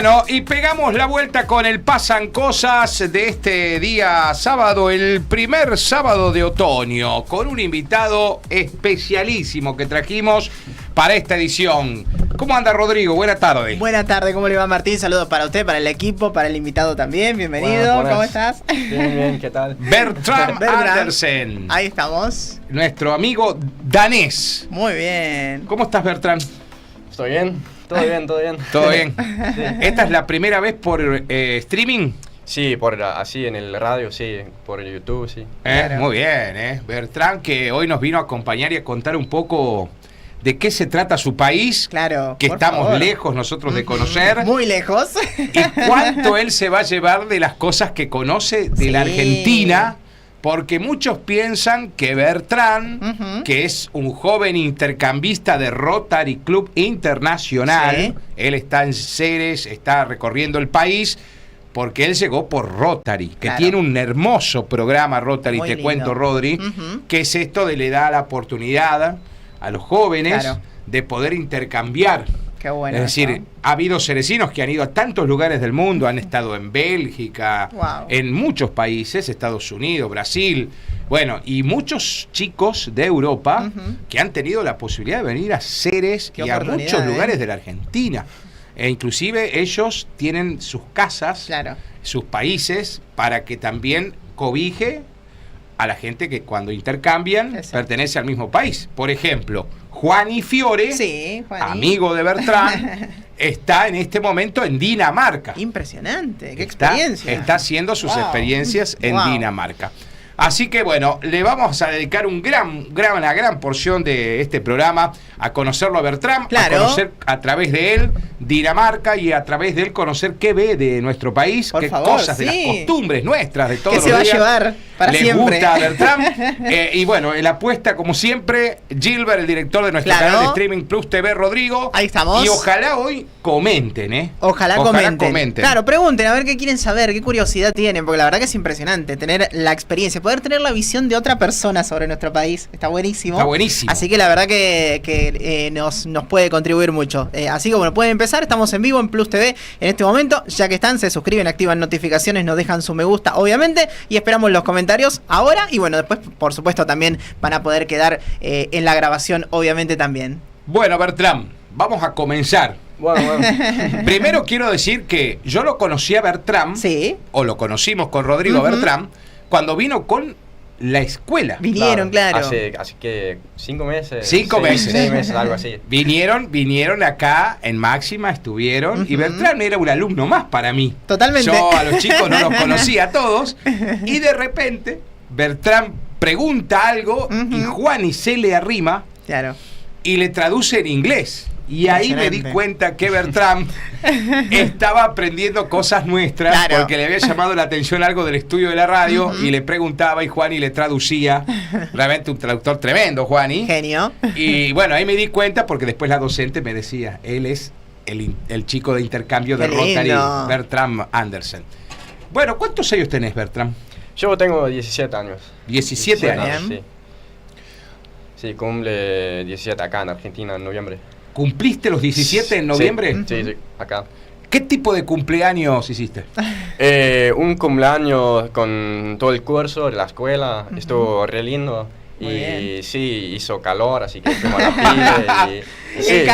Bueno, y pegamos la vuelta con el Pasan Cosas de este día sábado, el primer sábado de otoño, con un invitado especialísimo que trajimos para esta edición. ¿Cómo anda, Rodrigo? Buena tarde. Buena tarde, ¿cómo le va, Martín? Saludos para usted, para el equipo, para el invitado también. Bienvenido, buenas. ¿Cómo estás? Bien, ¿qué tal? Bertram Andersen. Ahí estamos. Nuestro amigo danés. Muy bien. ¿Cómo estás, Bertram? ¿Estoy bien? Todo bien, todo bien. ¿Todo bien? Sí. ¿Esta es la primera vez por streaming? Sí, así en el radio, sí, por el YouTube, sí. Claro. Muy bien, Bertram, que hoy nos vino a acompañar y a contar un poco de qué se trata su país. Claro. Que por estamos favor. lejos nosotros de conocer. Muy lejos. Y cuánto él se va a llevar de las cosas que conoce de la Sí. Argentina. Porque muchos piensan que Bertram, Ujú. que es un joven intercambista de Rotary Club Internacional, Sí. él está en Ceres, está recorriendo el país, porque él llegó por Rotary, que Claro. tiene un hermoso programa Rotary, Muy te lindo. cuento, Rodri, Ujú. que es esto de le da la oportunidad a los jóvenes Claro. de poder intercambiar. Qué bueno. Es decir, eso. ha habido cerecinos que han ido a tantos lugares del mundo, han estado en Bélgica, Wow. en muchos países, Estados Unidos, Brasil, bueno, y muchos chicos de Europa Ujú. que han tenido la posibilidad de venir a Ceres Qué y a oportunidad, muchos ¿eh? lugares de la Argentina. E inclusive ellos tienen sus casas, Claro. sus países, para que también cobije a la gente que cuando intercambian Exacto. pertenece al mismo país. Por ejemplo, Juani Fiore, Sí, Juaní. amigo de Bertram, está en este momento en Dinamarca. Impresionante. Qué Está experiencia. haciendo sus Wow. experiencias en Wow. Dinamarca. Así que bueno, le vamos a dedicar una gran porción de este programa a conocerlo a Bertram, Claro. a conocer a través de él Dinamarca y a través de él conocer qué ve de nuestro país, Por qué favor, cosas de las sí. costumbres nuestras de todos ¿Qué los se va a días llevar para les siempre? gusta a Bertram. Y bueno, en la apuesta, como siempre, Gilbert, el director de nuestro Claro. canal de Streaming Plus TV, Rodrigo. Ahí estamos. Y ojalá hoy comenten, Ojalá comenten. Claro, pregunten a ver qué quieren saber, qué curiosidad tienen, porque la verdad que es impresionante tener la experiencia, poder tener la visión de otra persona sobre nuestro país. Está buenísimo. Está buenísimo. Así que la verdad que nos puede contribuir mucho. Así que bueno, pueden empezar, estamos en vivo en Plus TV en este momento. Ya que están, se suscriben, activan notificaciones, nos dejan su me gusta, obviamente, y esperamos los comentarios ahora. Y bueno, después, por supuesto, también van a poder quedar en la grabación, obviamente también. Bueno, Bertram, vamos a comenzar. Bueno. Primero quiero decir que yo lo conocí a Bertram, Sí. o lo conocimos con Rodrigo Ujú. Bertram, cuando vino con la escuela. Vinieron, claro. Así que 5 meses. 5 meses. 6 meses, algo así. Vinieron acá en Máxima, estuvieron, y Ujú. Bertram era un alumno más para mí. Totalmente. Yo a los chicos no los conocía a todos, y de repente Bertram pregunta algo y Ujú. Juani se le arrima Claro. y le traduce en inglés. Y ahí me di Impresionante. cuenta que Bertram estaba aprendiendo cosas nuestras, Claro. porque le había llamado la atención algo del estudio de la radio, Ujú. y le preguntaba y Juani le traducía. Realmente un traductor tremendo, Juani. Genio. Y bueno, ahí me di cuenta porque después la docente me decía, él es el chico de intercambio de Qué Rotary, lindo. Bertram Andersen. Bueno, ¿cuántos años tenés, Bertram? Yo tengo 17 años. 17 Bueno. años. Sí. Sí, cumple 17 acá en Argentina en noviembre. ¿Cumpliste los 17 en noviembre? Sí, sí, acá. ¿Qué tipo de cumpleaños hiciste? Un cumpleaños con todo el curso de la escuela, estuvo re lindo. Muy Y bien. sí, hizo calor, así que fuimos a la pila y sí. El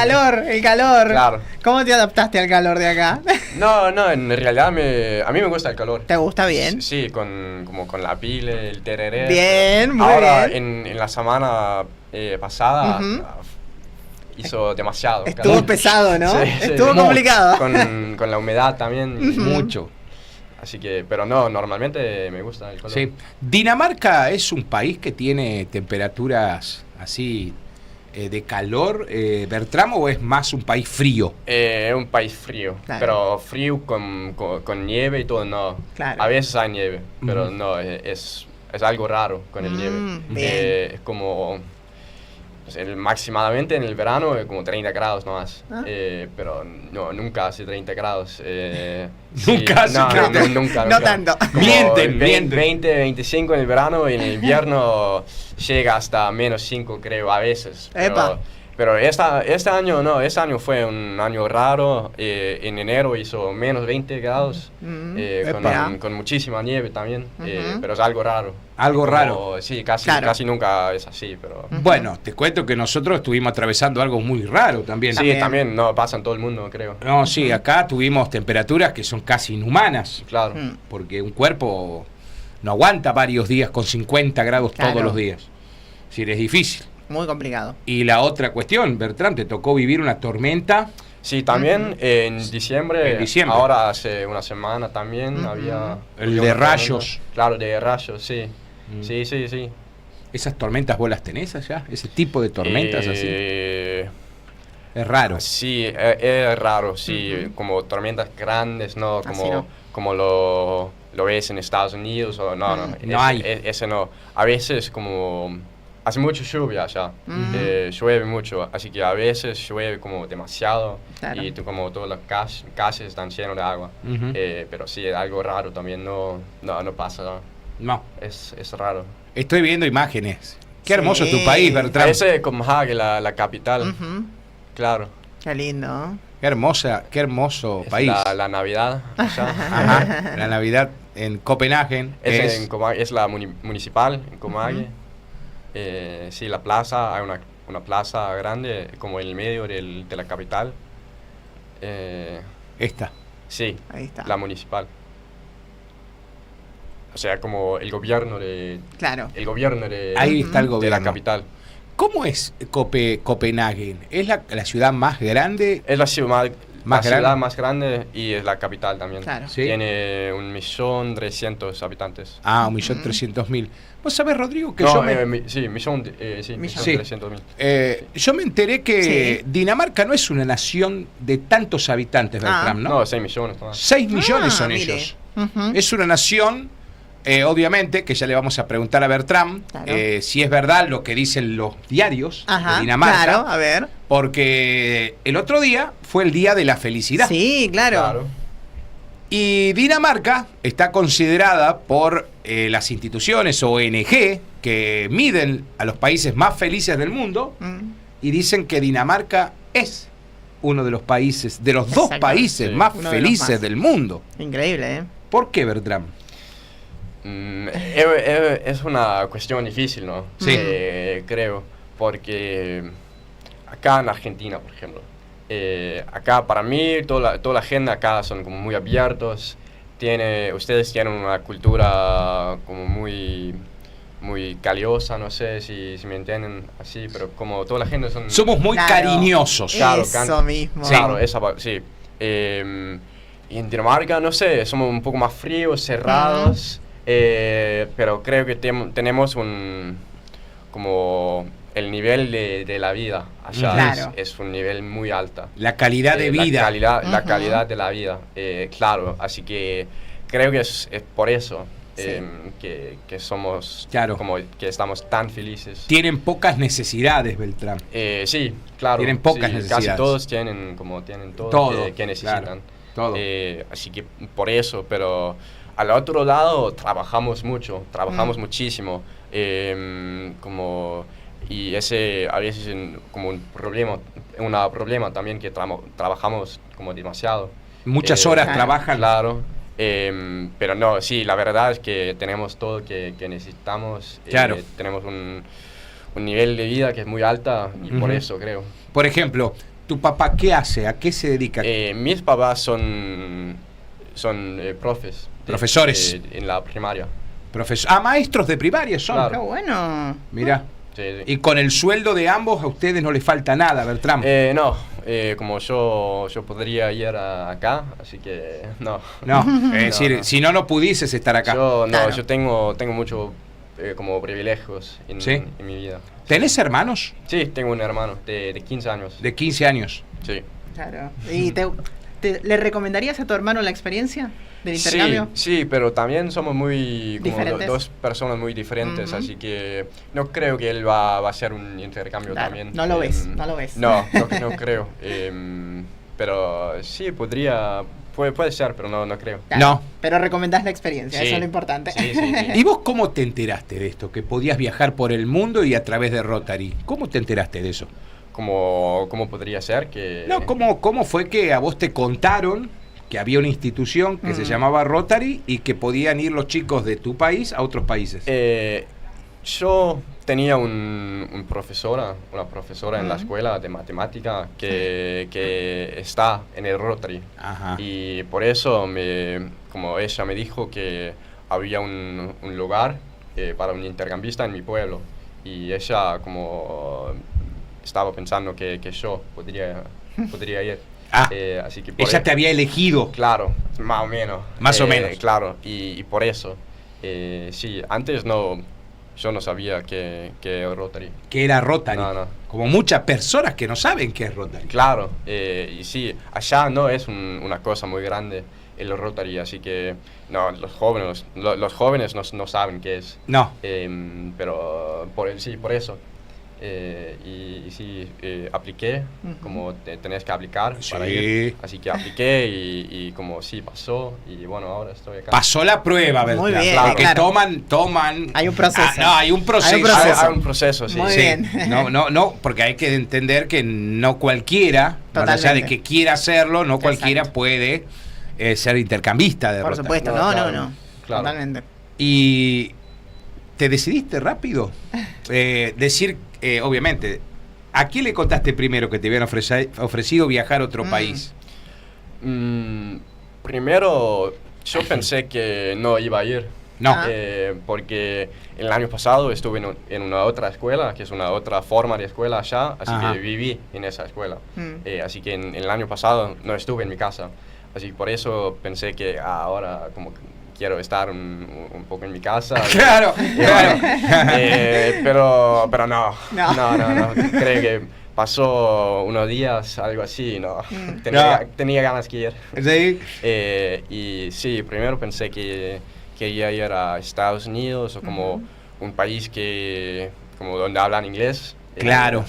calor. Claro. ¿Cómo te adaptaste al calor de acá? No, en realidad a mí me gusta el calor. ¿Te gusta bien? Sí, como con la pila, el tereré. Bien, muy Ahora, bien. en la semana pasada Ujú. hizo demasiado Estuvo calor. pesado, ¿no? Sí, sí. Estuvo Mucho. complicado. Con la humedad también, y Ujú. Mucho. así que, pero no, normalmente me gusta el calor. Sí. Dinamarca es un país que tiene temperaturas así de calor, Bertram, o es más un país frío. Es un país frío, Claro. pero frío con nieve y todo, no. Claro. A veces hay nieve, pero Ujú. no, es algo raro con el nieve. Bien. Es como, pues, máximamente en el verano es como 30 grados nomás, Ah. pero no, nunca hace 30 grados. Nunca hace 30. Nunca. No tanto. Como Mienten. 20, 25 en el verano y en el invierno llega hasta -5, creo, a veces. Epa. Pero este año no, este año fue un año raro. En enero hizo menos 20 grados, con muchísima nieve también, pero es algo raro. Algo raro. Sí, casi nunca es así, pero... Bueno, te cuento que nosotros estuvimos atravesando algo muy raro también. Sí, también no pasa en todo el mundo, creo. No, sí, acá tuvimos temperaturas que son casi inhumanas. Claro. Porque un cuerpo no aguanta varios días con 50 grados todos los días. Es decir, es difícil. Muy complicado. Y la otra cuestión, Bertrand, te tocó vivir una tormenta. Sí, también en diciembre. Ahora hace una semana también había... El de rayos. Claro, de rayos, sí. Sí. ¿Esas tormentas vos las tenés allá? ¿Ese tipo de tormentas así? Es raro. Sí, es raro, sí. Como tormentas grandes, ¿no? Como lo ves en Estados Unidos o no. Ese no. A veces como... Hace mucha lluvia allá, llueve mucho, así que a veces llueve como demasiado y como todas las calles están llenas de agua. Pero sí, es algo raro también, no pasa. No. Es raro. Estoy viendo imágenes. Qué hermoso es tu país, Bertrand. Parece Copenhague, la capital. Claro. Qué lindo. Qué hermoso es país. La Navidad allá. Ajá, la Navidad en Copenhague. Es la municipal en Copenhague. Sí, la plaza, hay una plaza grande como en el medio de la capital. Esta. Sí, ahí está. La municipal. O sea, como el gobierno de... Claro. El gobierno de... Ahí está el de gobierno. la capital. ¿Cómo es Copenhague? ¿Es la ciudad más grande? Es la ciudad más grande y es la capital también. Claro. ¿Sí? Tiene 1.300.000 habitantes. 1.300.000. ¿Vos sabés, Rodrigo, que no, yo me... 1.300.000. Yo me enteré que Dinamarca no es una nación de tantos habitantes, Bertrand, ¿no? No, 6 millones. 6 millones son ellos. Es una nación, obviamente, que ya le vamos a preguntar a Bertrand si es verdad lo que dicen los diarios de Dinamarca. Claro, a ver. Porque el otro día fue el Día de la Felicidad. Sí, claro. Y Dinamarca está considerada por las instituciones ONG que miden a los países más felices del mundo y dicen que Dinamarca es uno de los países, de los dos países más felices del mundo. Increíble, ¿eh? ¿Por qué, Bertrand? Es una cuestión difícil, ¿no? Sí. Creo, porque acá en Argentina, por ejemplo, acá para mí toda la gente acá son como muy abiertos. Ustedes tienen una cultura como muy caliosa, no sé si me entienden así, pero como toda la gente somos muy cariñosos. Claro, eso mismo. Claro, sí. Y en Dinamarca, no sé, somos un poco más fríos, cerrados, pero creo que tenemos como el nivel de la vida allá es un nivel muy alto. La calidad de vida. La calidad de la vida, claro. Así que creo que es por eso que somos, como que estamos tan felices. Tienen pocas necesidades, Bertrand. Sí, claro. Tienen pocas necesidades. Casi todos tienen todo que necesitan. Claro, todo. Así que por eso, pero al otro lado trabajamos mucho, muchísimo. Y ese a veces es como un problema también que trabajamos como demasiado. Muchas horas trabajan. Claro. Pero no, sí, la verdad es que tenemos todo que necesitamos. Claro. Tenemos un nivel de vida que es muy alta y por eso creo. Por ejemplo, ¿tu papá qué hace? ¿A qué se dedica? Mis papás son profesores en la primaria. Maestros de primaria son. Claro. Qué bueno. Mirá. Sí. Y con el sueldo de ambos a ustedes no les falta nada, Bertrand. No, como yo podría ir acá, así que no. Es decir, si no pudieses estar acá. Yo tengo mucho como privilegios en mi vida. ¿Tenés hermanos? Sí, tengo un hermano de 15 años. De 15 años. Sí. Claro. ¿Y le recomendarías a tu hermano la experiencia del intercambio? Sí, pero también somos muy como dos personas muy diferentes, así que no creo que él va a hacer un intercambio también. No lo ves. No creo. Pero sí, puede ser, pero no creo. Claro, no. Pero recomendás la experiencia, eso es lo importante. Sí. ¿Y vos cómo te enteraste de esto? Que podías viajar por el mundo y a través de Rotary. ¿Cómo te enteraste de eso? ¿cómo podría ser que...? No, ¿cómo fue que a vos te contaron que había una institución que se llamaba Rotary y que podían ir los chicos de tu país a otros países? Yo tenía una profesora en la escuela de matemática que está en el Rotary. Ajá. Y por eso, como ella me dijo que había un lugar para un intercambista en mi pueblo. Y ella como estaba pensando que yo podría ir. Así que ella te había elegido. Claro, más o menos. Más o menos. Claro, y por eso. Sí, antes yo no sabía que Rotary. Que era Rotary. No. Como muchas personas que no saben qué es Rotary. Claro, y sí, allá no es una cosa muy grande el Rotary, así que no, los jóvenes no saben qué es. No. Pero por eso. Y sí, apliqué, como tenés que aplicar para ir. Así que apliqué y como sí pasó, y bueno, ahora estoy acá. Pasó la prueba, ¿verdad? Muy bien, Porque claro. toman... Hay un proceso. Hay un proceso. Hay un proceso, sí. Muy Sí. bien. No, porque hay que entender que no cualquiera, más allá de que quiera hacerlo, no cualquiera puede ser intercambista de Por Rotary. supuesto, No, no. claro. Totalmente. Y te decidiste rápido. Decir, obviamente, ¿a quién le contaste primero que te habían ofrecido viajar a otro país? Primero, yo pensé que no iba a ir. No. Porque el año pasado estuve en una otra escuela, que es una otra forma de escuela allá, así que viví en esa escuela. Así que en el año pasado no estuve en mi casa. Así que por eso pensé que ahora como quiero estar un poco en mi casa. Claro. Pero no. Creo que pasó unos días, algo así, no. Tenía ganas de ir. ¿Sí? Y sí, primero pensé que quería ir a Estados Unidos o como un país como donde hablan inglés. Claro.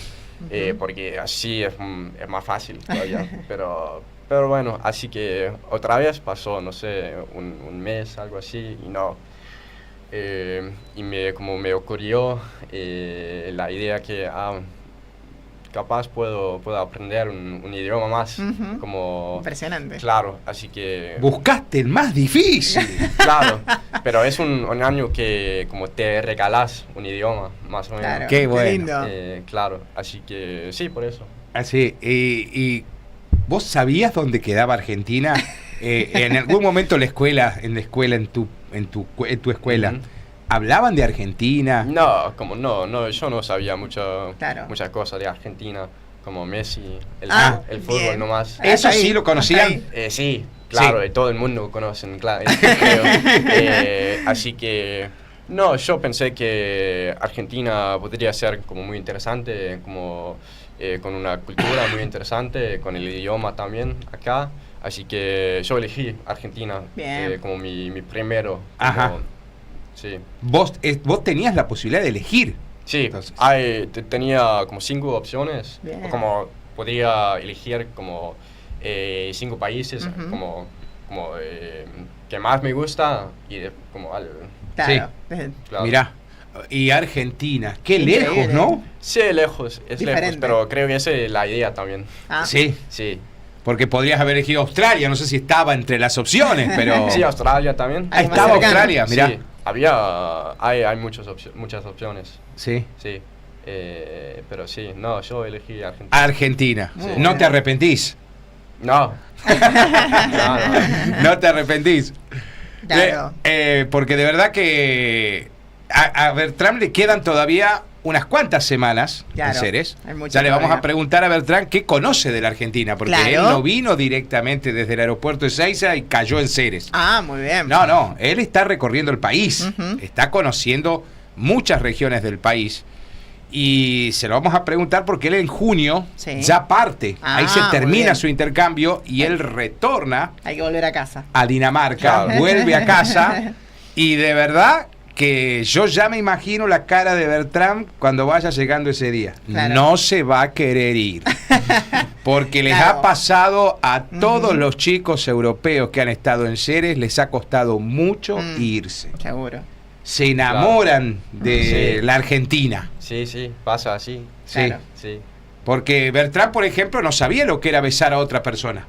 Porque así es más fácil todavía. Pero bueno, así que otra vez pasó, no sé, un mes, algo así, y no. Y me ocurrió la idea que capaz puedo aprender un idioma más. Como, impresionante. Claro, así que... Buscaste el más difícil. Claro, pero es un año que como te regalás un idioma, más o menos. Claro, Qué bueno. lindo. Claro, así que sí, por eso. Así, y ¿vos sabías dónde quedaba Argentina? En algún momento en tu escuela, ¿hablaban de Argentina? No, yo no sabía muchas cosas de Argentina, como Messi, el fútbol bien. nomás. ¿Eso sí lo conocían? Sí, claro, Sí. todo el mundo conoce, claro, creo. Así que, no, yo pensé que Argentina podría ser como muy interesante, como con una cultura muy interesante, con el idioma también acá. Así que yo elegí Argentina como mi primero. Ajá. Sí. ¿Vos tenías la posibilidad de elegir? Sí, Entonces. tenía como 5 opciones. Bien. Como podía elegir como 5 países, como que más me gusta y como al... Claro. Claro. Mirá, y Argentina, qué Increíble. lejos, ¿no? Sí, lejos, es Diferente. lejos, pero creo que esa es la idea también. Sí, Sí. porque podrías haber elegido Australia, no sé si estaba entre las opciones, pero... Sí, Australia también. Ahí más estaba cercano. Australia, mirá. Sí, hay muchas opciones. Sí. Sí. Pero sí, no, yo elegí Argentina. Argentina. Muy ¿No bien. te arrepentís? No. No te arrepentís. Claro. Porque de verdad que a Bertrand le quedan todavía unas cuantas semanas Claro, en Ceres. hay mucho Ya le vamos todavía. a preguntar a Bertrand qué conoce de la Argentina, porque Claro. él no vino directamente desde el aeropuerto de Seiza y cayó en Ceres. Muy bien. No, él está recorriendo el país, Ujú. está conociendo muchas regiones del país. Y se lo vamos a preguntar porque él en junio Sí. ya parte. Ahí se muy termina bien. su intercambio y él retorna Hay que volver a casa. a Dinamarca, Claro. vuelve a casa y de verdad que yo ya me imagino la cara de Bertrand cuando vaya llegando ese día. Claro. No se va a querer ir. Porque les Claro. ha pasado a todos los chicos europeos que han estado en Ceres, les ha costado mucho irse. Seguro. Se enamoran de Sí. la Argentina. Sí, pasa así. Sí. Claro. Sí. Porque Bertrand, por ejemplo, no sabía lo que era besar a otra persona.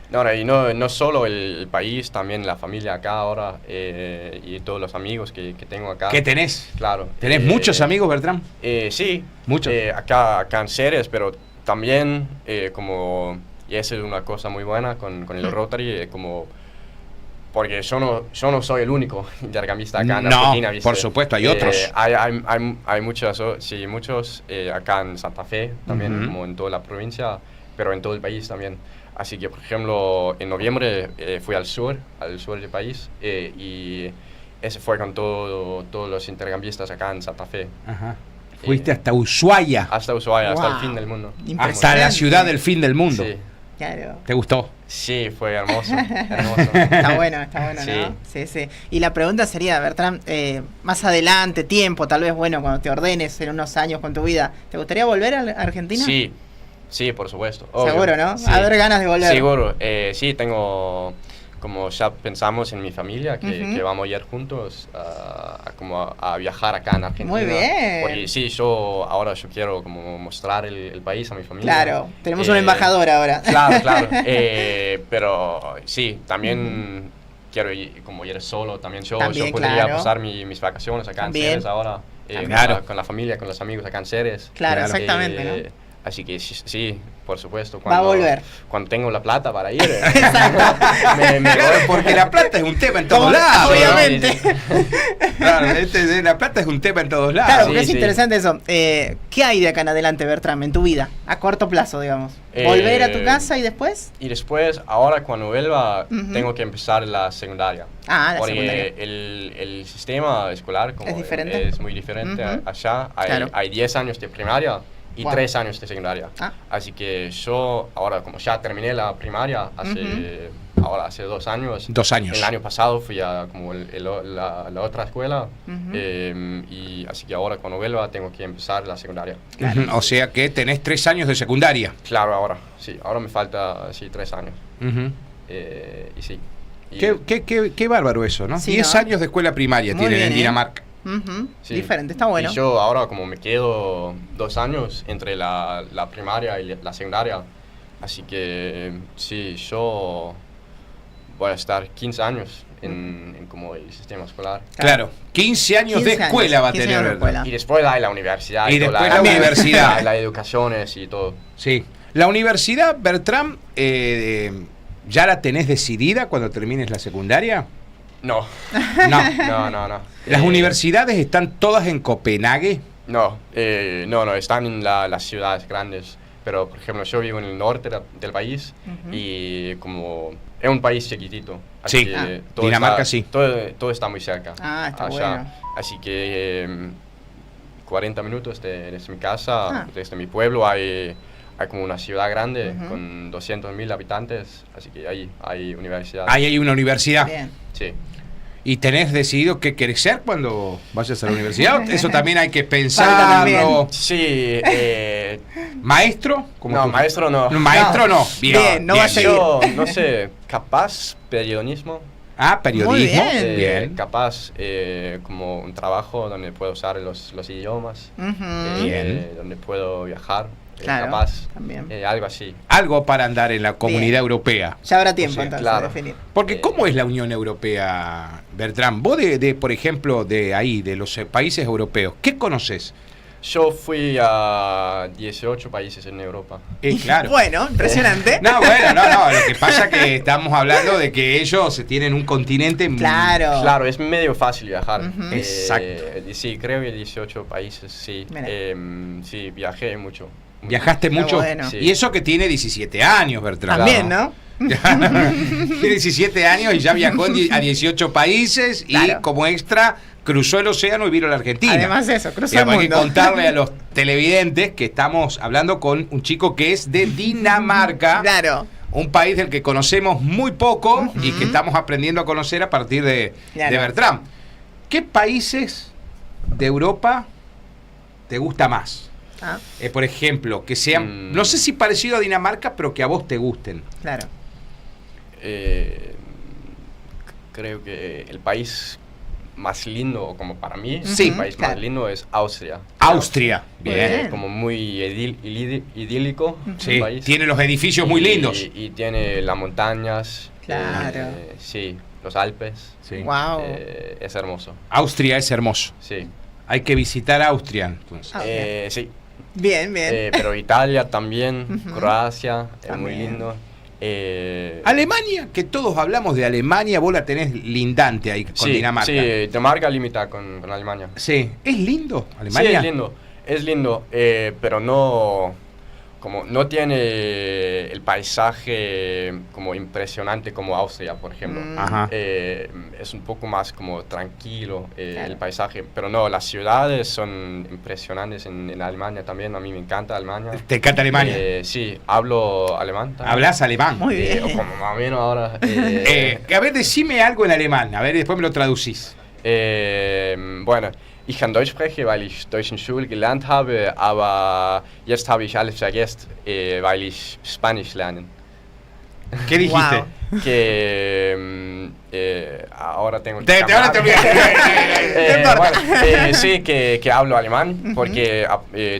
No, y no solo el país, también la familia acá ahora y todos los amigos que tengo acá. ¿Qué tenés? Claro. ¿Tenés muchos amigos, Bertrand? Sí. Muchos. Acá en Ceres, pero también y esa es una cosa muy buena con el Rotary, porque yo no soy el único intercambista acá en Argentina. ¿Viste? Por supuesto, hay otros. Hay muchos acá en Santa Fe, también, como en toda la provincia, pero en todo el país también. Así que, por ejemplo, en noviembre fui al sur del país, y ese fue con todos los intercambistas acá en Santa Fe. Ajá. Fuiste hasta Ushuaia. Hasta Ushuaia, hasta el fin del mundo. Hasta la ciudad del fin del mundo. Sí. Claro. ¿Te gustó? Sí, fue hermoso. Está bueno, sí. ¿no? Sí. Y la pregunta sería, Bertrand, más adelante, tiempo, tal vez, cuando te ordenes en unos años con tu vida, ¿te gustaría volver a Argentina? Sí, por supuesto. Obvio. Seguro, ¿no? Sí. A ver, ganas de volver. Seguro. Sí, tengo, como ya pensamos en mi familia, que vamos a ir juntos a viajar acá en Argentina. Muy bien. Porque sí, ahora yo quiero como mostrar el país a mi familia. Claro, tenemos un embajador ahora. Claro. Pero sí, también quiero ir solo. También yo podría pasar mis vacaciones acá en Ceres ahora. Con la familia, con los amigos acá en Ceres. Claro, exactamente, ¿no? Así que sí, por supuesto. Va a volver. Cuando tengo la plata para ir. Exacto. me voy, porque la plata es un tema en todos lados. Obviamente. Claro, la plata es un tema en todos lados. Claro, porque es interesante eso. ¿Qué hay de acá en adelante, Bertrand, en tu vida? A corto plazo, digamos. ¿Volver a tu casa y después? Y después, ahora cuando vuelva, tengo que empezar la secundaria. La porque secundaria. El sistema escolar ¿Es diferente? Es muy diferente allá. Hay 10 años de primaria y 3 años de secundaria. Así que yo ahora, como ya terminé la primaria hace 2 años. 2 años. El año pasado fui a la otra escuela, y así que ahora cuando vuelva tengo que empezar la secundaria. O sea que tenés 3 años de secundaria. Claro, ahora me falta 3 años. Y sí. Qué bárbaro eso, ¿no? Sí, 10 años de escuela primaria muy tienen bien, en Dinamarca. Sí. Diferente, está bueno. Y yo ahora como me quedo 2 años entre la primaria y la secundaria, así que sí, yo voy a estar 15 años en como el sistema escolar. Claro, 15 años de escuela va a tener, ¿verdad? Y después hay la universidad. Y después la universidad. Las educaciones y todo. Sí. La universidad, Bertrand, ¿ya la tenés decidida cuando termines la secundaria? No. No. ¿Las universidades están todas en Copenhague? No, están en las ciudades grandes. Pero, por ejemplo, yo vivo en el norte del país y como es un país chiquitito. Así que Dinamarca sí. Todo está muy cerca. Está allá. bueno. Así que 40 minutos desde mi casa, desde mi pueblo, hay como una ciudad grande con 200.000 habitantes. Así que ahí hay universidad. Ahí hay una universidad. Bien. Sí. ¿Y tenés decidido qué querés ser cuando vayas a la universidad? Eso también hay que pensarlo. Sí. ¿Maestro? Maestro no. Maestro no. Bien, no va a seguir. Yo, no sé, capaz periodismo. Periodismo. Muy bien. Bien. Capaz como un trabajo donde puedo usar los idiomas. Bien. Donde puedo viajar. Claro, capaz. también. Algo así. Algo para andar en la comunidad europea. Ya habrá tiempo entonces de claro. definir. Porque ¿cómo es la Unión Europea, Bertrand? Vos por ejemplo, de los países europeos, ¿qué conoces? Yo fui a 18 países en Europa. Claro. Bueno, impresionante. No. Lo que pasa es que estamos hablando de que ellos tienen un continente. Claro. Claro, es medio fácil viajar. Exacto. Sí, creo que 18 países, sí. Sí, viajé mucho. ¿Viajaste mucho? Bueno. Sí. Y eso que tiene 17 años, Bertrand. También, ¿no? Tiene 17 años y ya viajó a 18 países y como extra cruzó el océano y vino a la Argentina. Además de eso, cruzó el mundo. Hay que contarle a los televidentes que estamos hablando con un chico que es de Dinamarca. Claro. Un país del que conocemos muy poco y que estamos aprendiendo a conocer a partir de Bertrand. ¿Qué países de Europa te gusta más? Por ejemplo, que sean, no sé si parecido a Dinamarca, pero que a vos te gusten. Claro. Creo que el país más lindo, como para mí, sí, el país más lindo es Austria. Austria, bien. Como muy idílico. Sí, país. Tiene los edificios muy lindos. Y tiene las montañas. Claro. Sí, los Alpes. Sí. Wow. Es hermoso. Austria es hermoso. Sí. Hay que visitar Austria, entonces. Sí. Bien, bien. Pero Italia también, Croacia, es muy lindo. Alemania, que todos hablamos de Alemania, vos la tenés lindante ahí con Dinamarca. Sí, Dinamarca limita con Alemania. Sí, ¿es lindo Alemania? Sí, es lindo, pero no tiene el paisaje como impresionante como Austria, por ejemplo. Es un poco más como tranquilo el paisaje, pero no, las ciudades son impresionantes en Alemania también. A mí me encanta Alemania. ¿Te encanta Alemania? Sí, hablo alemán también. ¿Hablas alemán? Muy bien. O como más o menos ahora. A ver, decime algo en alemán, a ver, y después me lo traducís. Bueno, ich kann Deutsch sprechen, weil ich Deutsch in Schule gelernt habe, aber jetzt habe ich alles vergessen, weil ich Spanisch lerne. ¿Qué dijiste? Wow. Que ahora tengo que ahora te bueno, sí, que hablo alemán, porque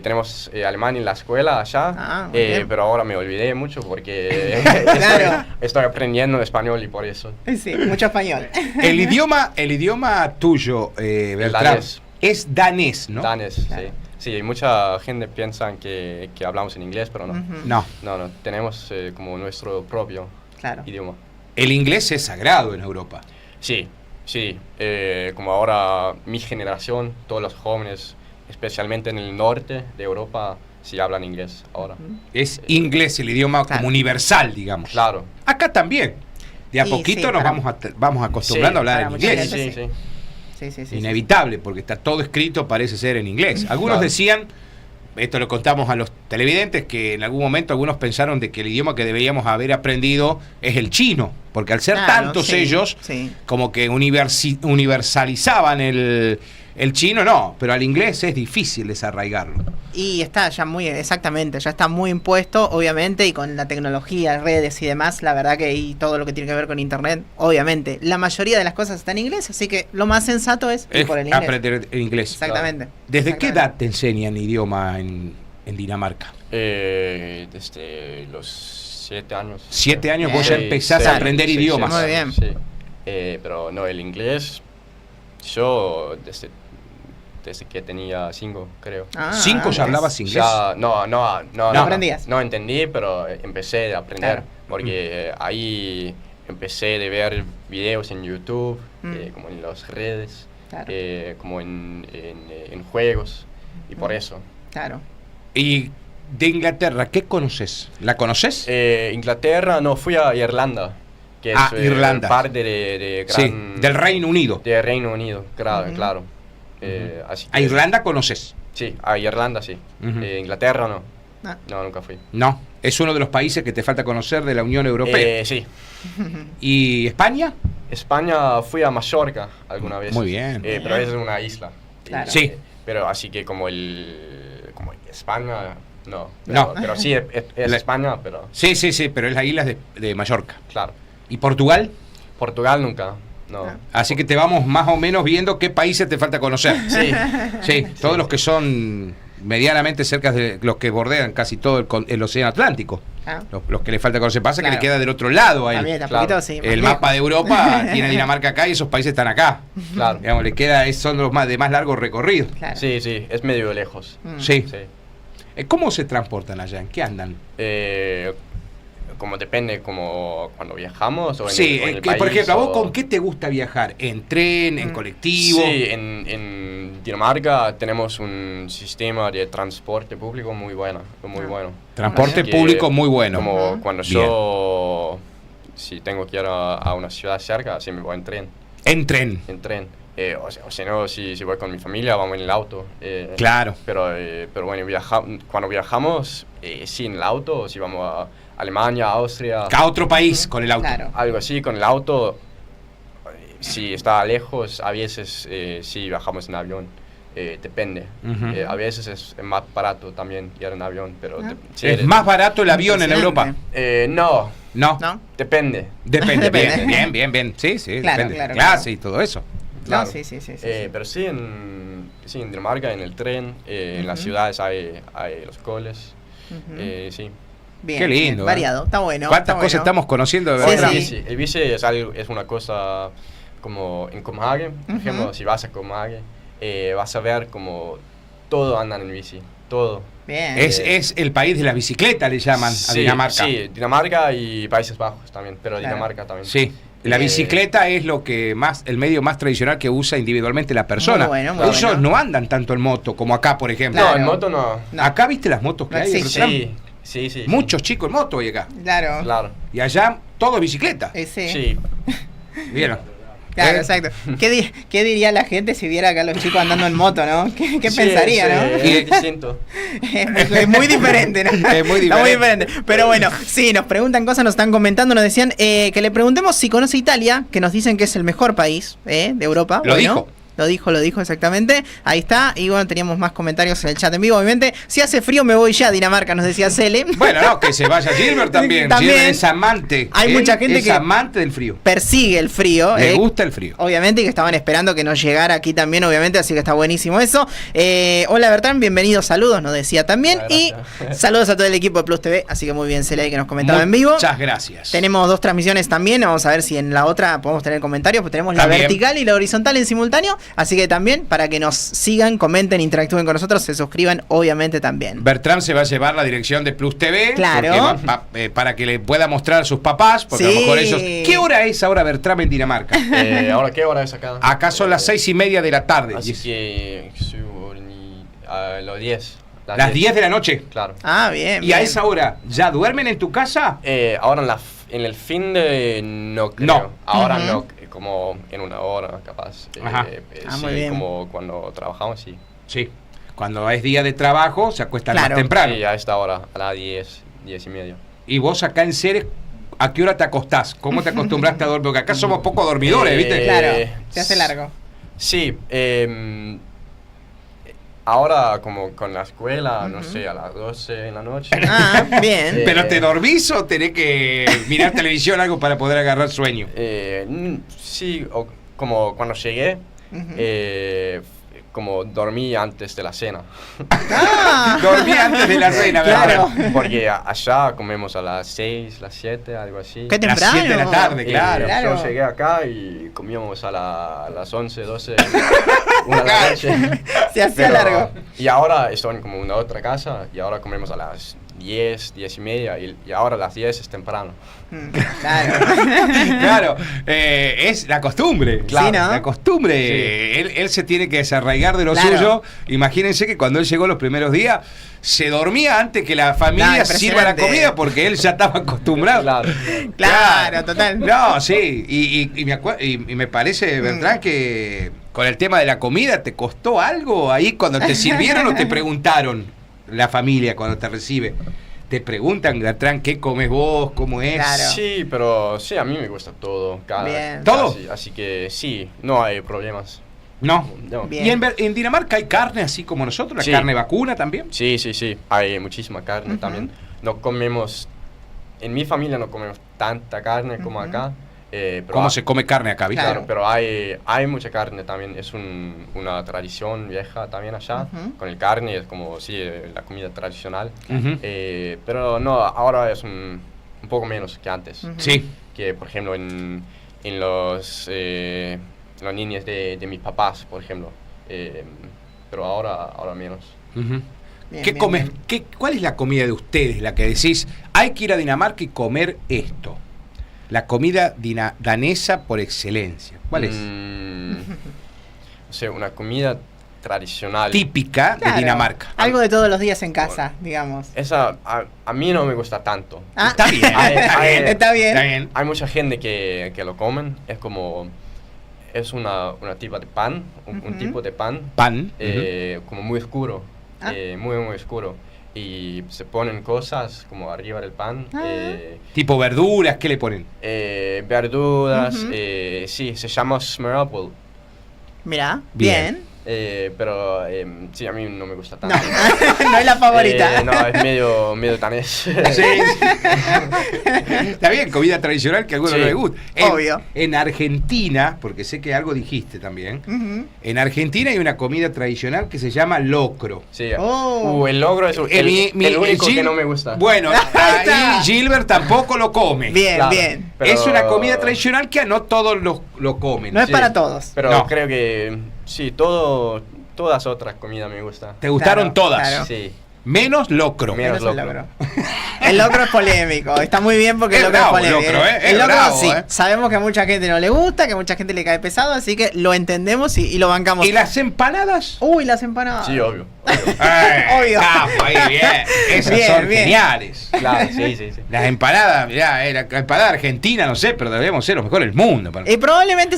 tenemos alemán en la escuela allá, pero ahora me olvidé mucho porque estoy aprendiendo español y por eso. Sí, mucho español. El idioma tuyo, Beltrán, es danés, ¿no? Danés, claro. Sí, mucha gente piensa que hablamos en inglés, pero no. No, tenemos como nuestro propio idioma. El inglés es sagrado en Europa. Sí, como ahora mi generación, todos los jóvenes, especialmente en el norte de Europa, sí hablan inglés ahora. Es inglés el idioma como universal, digamos. Claro. Acá también. De a poquito nos vamos acostumbrando a hablar en inglés. Sí. Inevitable, porque está todo escrito, parece ser en inglés. Algunos decían, esto lo contamos a los televidentes, que en algún momento algunos pensaron de que el idioma que deberíamos haber aprendido es el chino, porque al ser tantos ellos, como que universalizaban el chino, no, pero al inglés es difícil desarraigarlo. Y está ya ya está muy impuesto, obviamente, y con la tecnología, redes y demás, la verdad que y todo lo que tiene que ver con internet, obviamente, la mayoría de las cosas está en inglés, así que lo más sensato es ir por el inglés. Aprender el inglés. Exactamente. ¿Desde qué edad te enseñan idioma en Dinamarca? Desde los 7 años. 7 años vos ya empezás a aprender idiomas. Muy bien. Sí. Pero no, el inglés, yo desde que tenía 5, creo. 5 ya hablabas inglés. Ya, no aprendías. No entendí, pero empecé a aprender, porque ahí empecé a ver videos en YouTube, como en las redes, como en juegos, y por eso. Claro. ¿Y de Inglaterra qué conoces? ¿La conoces? Inglaterra, no, fui a Irlanda, que es Irlanda. Parte de del Reino Unido. Del Reino Unido, claro. Así que, ¿A Irlanda conoces? Sí, a Irlanda sí. Inglaterra no. No, nunca fui. No, es uno de los países que te falta conocer de la Unión Europea. Sí. ¿Y España? España fui a Mallorca alguna vez. Muy bien. Pero es una isla. Claro. Sí. Pero así que como España, no. Pero sí, es España, pero... Sí, pero es la isla de Mallorca. Claro. ¿Y Portugal? Portugal nunca. No. Así que te vamos más o menos viendo qué países te falta conocer. Sí. Todos los que son medianamente cerca de los que bordean casi todo el océano Atlántico. Los que le falta conocer. Pasa que le queda del otro lado a él. También, el mapa de Europa tiene Dinamarca acá y esos países están acá. Claro. Digamos, le queda, son los de más largo recorrido. Claro. Sí, es medio lejos. Sí. ¿Cómo se transportan allá? ¿En qué andan? Como depende, como cuando viajamos o en el país, por ejemplo, ¿a vos con qué te gusta viajar? ¿En tren, en colectivo? Sí, en Dinamarca tenemos un sistema de transporte público muy bueno. Transporte público muy bueno. Como cuando yo, si tengo que ir a una ciudad cerca, sí me voy en tren. ¿En tren? En tren. O si no, si voy con mi familia, vamos en el auto. Claro. Pero bueno, cuando viajamos, sí, en el auto, si vamos a Alemania, Austria... A otro país con el auto. Claro. Algo así, con el auto, si está lejos, a veces sí viajamos en avión. Depende. A veces es más barato también ir en avión, pero... ¿Es más barato el avión en Europa? No. Depende. Bien. Sí, Claro, depende. claro, Clase y todo eso. Claro. No, sí. Pero sí en Dinamarca, en el tren, en las ciudades hay los coles. Sí. Bien, qué lindo. bien, variado, está bueno. ¿Cuántas está cosas bueno. estamos conociendo de Sí, verdad? sí. El bici es una cosa como en Copenhague, por ejemplo, si vas a Copenhague, vas a ver como todo andan en bici, todo. Bien. Es el país de la bicicleta, le llaman a Dinamarca. Sí, Dinamarca y Países Bajos también, pero Claro. Dinamarca también. Sí. La bicicleta es lo que más, el medio más tradicional que usa individualmente la persona. Muy bueno, Ellos no andan tanto en moto como acá, por ejemplo. No, Claro. en moto no. No. Acá viste las motos que No hay. existe. Bertrand? Sí. Muchos chicos en moto hay acá. Claro. Claro. Y allá todo bicicleta. Sí. Sí. ¿Vieron? Claro, exacto. ¿Qué diría la gente si viera acá a los chicos andando en moto, no? ¿Qué Sí, pensaría, no? Es distinto. Es muy diferente, ¿no? Es muy Está muy diferente. diferente. Pero bueno, sí, nos preguntan cosas, nos están comentando, nos decían que le preguntemos si conoce Italia, que nos dicen que es el mejor país de Europa. Lo Bueno, dijo. Lo dijo exactamente. Ahí está. Y bueno, teníamos más comentarios en el chat en vivo. Obviamente, si hace frío me voy ya a Dinamarca, nos decía Cele. Bueno, no, que se vaya Gilbert también. También. Gilbert es amante. Hay mucha gente es que amante del frío. Persigue el frío. Le gusta el frío. Obviamente, y que estaban esperando que nos llegara aquí también, obviamente, así que está buenísimo eso. Hola Bertrand, bienvenidos, saludos, nos decía también. Y Gracias. saludos a todo el equipo de Plus TV, así que muy bien, Cele, que nos comentaba en vivo. Muchas gracias. Tenemos 2 transmisiones también, vamos a ver si en la otra podemos tener comentarios, pues tenemos También. la vertical y la horizontal en simultáneo, así que también para que nos sigan, comenten, interactúen con nosotros, se suscriban obviamente también. Bertrand se va a llevar la dirección de Plus TV. Claro. Porque para que le pueda mostrar a sus papás, porque a lo Sí. mejor ellos... ¿Qué hora es ahora Bertrand en Dinamarca? Ahora, ¿qué hora es acá? Acá son las 6:30 de la tarde. Así que los 10. Las 10 de la noche. Claro. Ah, bien. Y a bien. esa hora, ¿ya duermen en tu casa? Ahora en el fin de no creo. No. Ahora Ujú. no, como en una hora capaz. Ajá. Ah, sí, muy bien. como cuando trabajamos, sí. Sí. Cuando es día de trabajo, se acuestan Claro. más temprano. Sí, a esta hora, a las 10, 10 y media. Y vos acá en Ceres, ¿a qué hora te acostás? ¿Cómo te acostumbraste a dormir? Porque acá somos poco dormidores, ¿viste? Claro, se hace largo. Sí, ahora como con la escuela, no sé, a las 12 en la noche. Ah, bien. ¿Pero te dormís o tenés que mirar televisión algo para poder agarrar sueño? Sí, o como cuando llegué, Ujú. como dormí antes de la cena. Ah, Dormí antes de la cena, Claro. ¿verdad? Porque allá comemos a las 6, las 7, algo así. qué Las temprano. 7 de la tarde, claro. Claro. Yo llegué acá y comíamos a las 11, 12, 1 de la noche. Se hacía largo. Y ahora estoy en como una otra casa y ahora comemos a las 10, 10 y media y ahora a las 10 es temprano. Claro. Claro, es la costumbre. Claro. Sí, ¿no? La costumbre. Él se tiene que desarraigar de lo Claro. suyo. Imagínense que cuando él llegó los primeros días, se dormía antes que la familia No, sirva la impresionante. comida porque él ya estaba acostumbrado. Claro. Claro, total. No, sí. Y me parece, Bertrand, que con el tema de la comida, ¿te costó algo ahí cuando te sirvieron o te preguntaron la familia cuando te recibe? Te preguntan, Bertrand, ¿qué comes vos? ¿Cómo es? Claro. Sí, pero sí, a mí me gusta todo. Bien. ¿Todo? Así que sí, no hay problemas. No. No. Bien. ¿Y en Dinamarca hay carne así como nosotros? ¿La Sí. carne vacuna también? Sí, hay muchísima carne Ujú. también. No comemos, en mi familia no comemos tanta carne como Ujú. acá. Pero ¿Cómo se come carne acá, viste? Claro. Pero hay mucha carne también, es una tradición vieja también allá, Ujú. con el carne, es como, sí, la comida tradicional. Ujú. Pero no, ahora es un poco menos que antes. Ujú. Sí. Que, por ejemplo, en los niños de mis papás, por ejemplo. Pero ahora menos. Ujú. Bien, ¿Qué bien, comes? bien. ¿Cuál es la comida de ustedes? La que decís, hay que ir a Dinamarca y comer esto. La comida danesa por excelencia. ¿Cuál es? O sea, una comida tradicional. Típica Claro. de Dinamarca. Algo de todos los días en casa, digamos. Esa a mí no me gusta tanto. Ah. Está bien. Está bien. Está bien. Hay mucha gente que lo comen, es como, es una tipo de pan, un Ujú. tipo de pan, Pan. como muy oscuro, Ah. muy oscuro. Y se ponen cosas como arriba del pan, Ah. Tipo verduras, ¿qué le ponen? verduras, Ujú. sí, se llama smørrebrød. Mirá, Bien. bien. Pero sí, a mí no me gusta tanto. No, no es la favorita. No, es medio danés. Sí. Está bien, comida tradicional que a algunos no les gusta. Obvio. En Argentina, porque sé que algo dijiste también, en Argentina hay una comida tradicional que se llama locro. Sí. El locro es el único que no me gusta. Bueno, ahí Gilbert tampoco lo come. Bien, Claro, bien. pero- Es una comida tradicional que no todos lo comen. No es Sí, para todos. Pero No. creo que sí, todas otras comidas me gustan. ¿Te gustaron Claro, todas? claro. Sí. Menos locro. Menos Menos el locro. locro. El locro es polémico. Está muy bien porque Es el locro bravo es el polémico. locro, ¿eh? Es El locro bravo, sí. ¿eh? Sabemos que a mucha gente no le gusta, que a mucha gente le cae pesado, así que lo entendemos y lo bancamos. ¿Y las empanadas? Uy, las empanadas. Sí, obvio. Obvio. Capo, ahí, bien. Esas Bien, son bien. geniales. Claro, sí. Las empanadas, mirá, la empanada argentina, no sé, pero debemos ser los mejores del mundo. Probablemente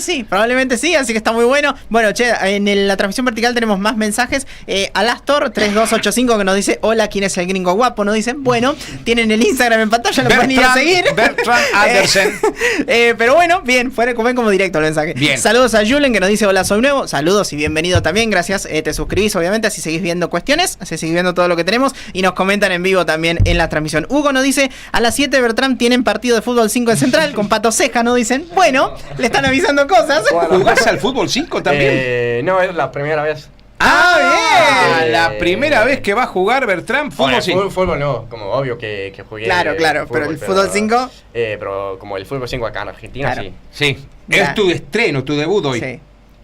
sí, así que está muy bueno. Bueno, che, en la transmisión vertical tenemos más mensajes. Alastor 3285 que nos dice: hola, ¿quién es el gringo guapo? Nos dicen, bueno, tienen el Instagram en pantalla, lo pueden ir a seguir. Bertrand Andersen. Pero bueno, bien, ven como directo el mensaje. Bien. Saludos a Julen que nos dice: hola, soy nuevo. Saludos y bienvenido también, gracias. Te suscribís, obviamente, así seguís viendo cuestiones, así seguís viendo todo lo que tenemos y nos comentan en vivo también en la transmisión. Hugo nos dice: a las 7 Bertrand tienen partido de fútbol 5 en Central con Pato Ceja, nos dicen. Bueno, le están avisando cosas. ¿Jugás al fútbol 5 también? No, es la primera vez. Bien. La primera vez que va a jugar Bertrand fútbol Bueno, 5. fútbol no, como obvio que jugué. Claro, pero el fútbol 5. Pero como el fútbol 5 acá en Argentina, Claro. sí. Sí. Ya. Es tu estreno, tu debut hoy. Sí,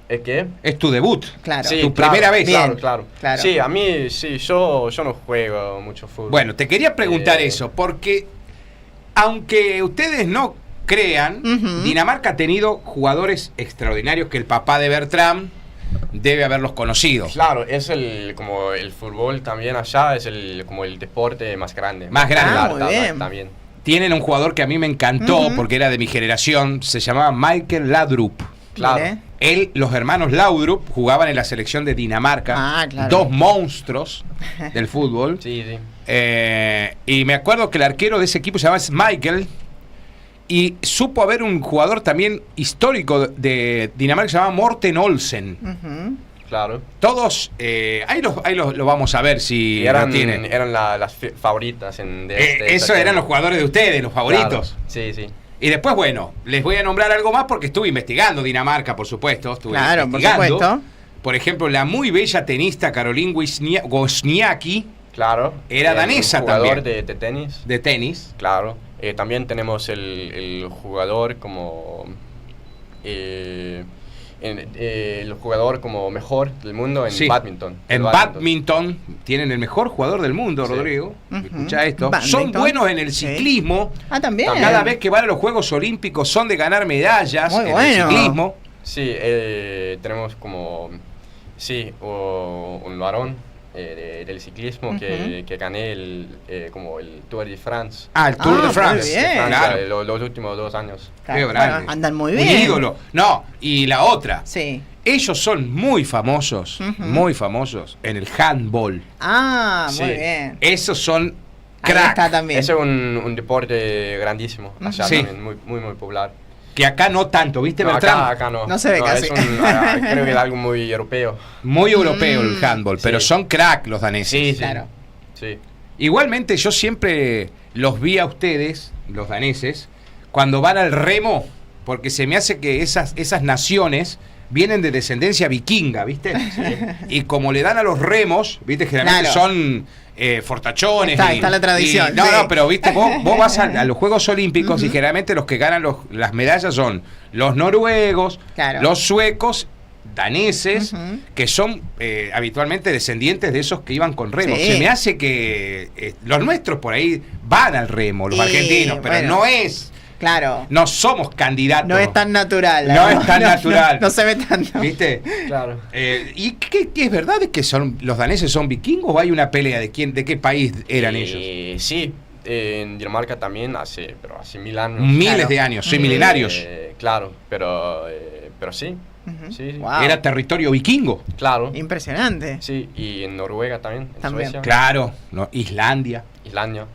¿Es qué? Es tu debut. claro. Sí, tu claro, primera vez. Bien. Claro. Claro. Sí, a mí, sí, yo no juego mucho fútbol. Bueno, te quería preguntar eso, porque aunque ustedes no crean, Ujú. Dinamarca ha tenido jugadores extraordinarios que el papá de Bertrand debe haberlos conocido. Claro, es como el fútbol también allá, es como el deporte más grande. Más grande. Ah, popular, muy bien. También. Tienen un jugador que a mí me encantó Ujú. porque era de mi generación, se llamaba Michael Laudrup. Claro. Mire. Los hermanos Laudrup jugaban en la selección de Dinamarca, Ah, claro. dos monstruos del fútbol. Sí. Y me acuerdo que el arquero de ese equipo se llamaba Michael. Y supo haber un jugador también histórico de Dinamarca que se llamaba Morten Olsen. Ujú. Claro. Todos, ahí lo vamos a ver si Y eran, lo tienen. las favoritas Esos eran los jugadores de ustedes, los favoritos. Claro. Sí. Y después, bueno, les voy a nombrar algo más porque estuve investigando Dinamarca, por supuesto. Estuve Claro, por investigando. supuesto. Por ejemplo, la muy bella tenista Caroline Wozniacki, Claro. Era danesa jugador también. de tenis. de tenis. Claro. También tenemos el jugador como... el jugador como mejor del mundo en Sí. badminton. En badminton tienen el mejor jugador del mundo, Sí. Rodrigo. Ujú. Escucha esto. Badminton. Son buenos en el Sí. ciclismo. Ah, también. Cada vez que van a los Juegos Olímpicos son de ganar medallas Muy en bueno. el ciclismo. Sí, tenemos como... Sí, un varón del ciclismo Ujú. que gané como el Tour de France. Ah, el Tour Ah, de France. muy bien. Francia, Claro. los últimos 2 años. Claro, Qué grande. bueno, andan muy Un bien. ídolo. No, y la otra. Sí. Ellos son muy famosos en el handball. Ah, muy Sí. bien. Esos son Ahí crack. está también. Ese es un deporte grandísimo. Allá Sí. también, muy popular. Que acá no tanto, ¿viste, No, Bertrand? acá no. No se ve casi. Creo que es algo muy europeo. Muy europeo el handball, pero Sí. son crack los daneses. Sí. Claro. Sí. Igualmente yo siempre los vi a ustedes, los daneses, cuando van al remo, porque se me hace que esas naciones vienen de descendencia vikinga, ¿viste? Y como le dan a los remos, ¿viste? Generalmente Claro. son fortachones. Está la tradición, no, sí. no, pero ¿viste? Vos vas a los Juegos Olímpicos y generalmente los que ganan las medallas son los noruegos, Claro. los suecos, daneses, Ujú. que son habitualmente descendientes de esos que iban con remo. Sí. Se me hace que los nuestros por ahí van al remo, los Y, argentinos, pero bueno. no Claro. somos candidatos. No es tan natural. No es tan natural. No se ve tanto. ¿Viste? Claro. ¿Y qué es verdad? ¿Es que los daneses son vikingos o hay una pelea de qué país eran ellos? Sí, en Dinamarca también pero hace 1000 años. Miles Claro. de años, soy Ujú. milenarios. Claro, pero sí. Ujú. Sí. Wow. Era territorio vikingo. Claro. Impresionante. Sí, y en Noruega también, en También. Suecia. Claro, ¿no? Islandia. Islandia.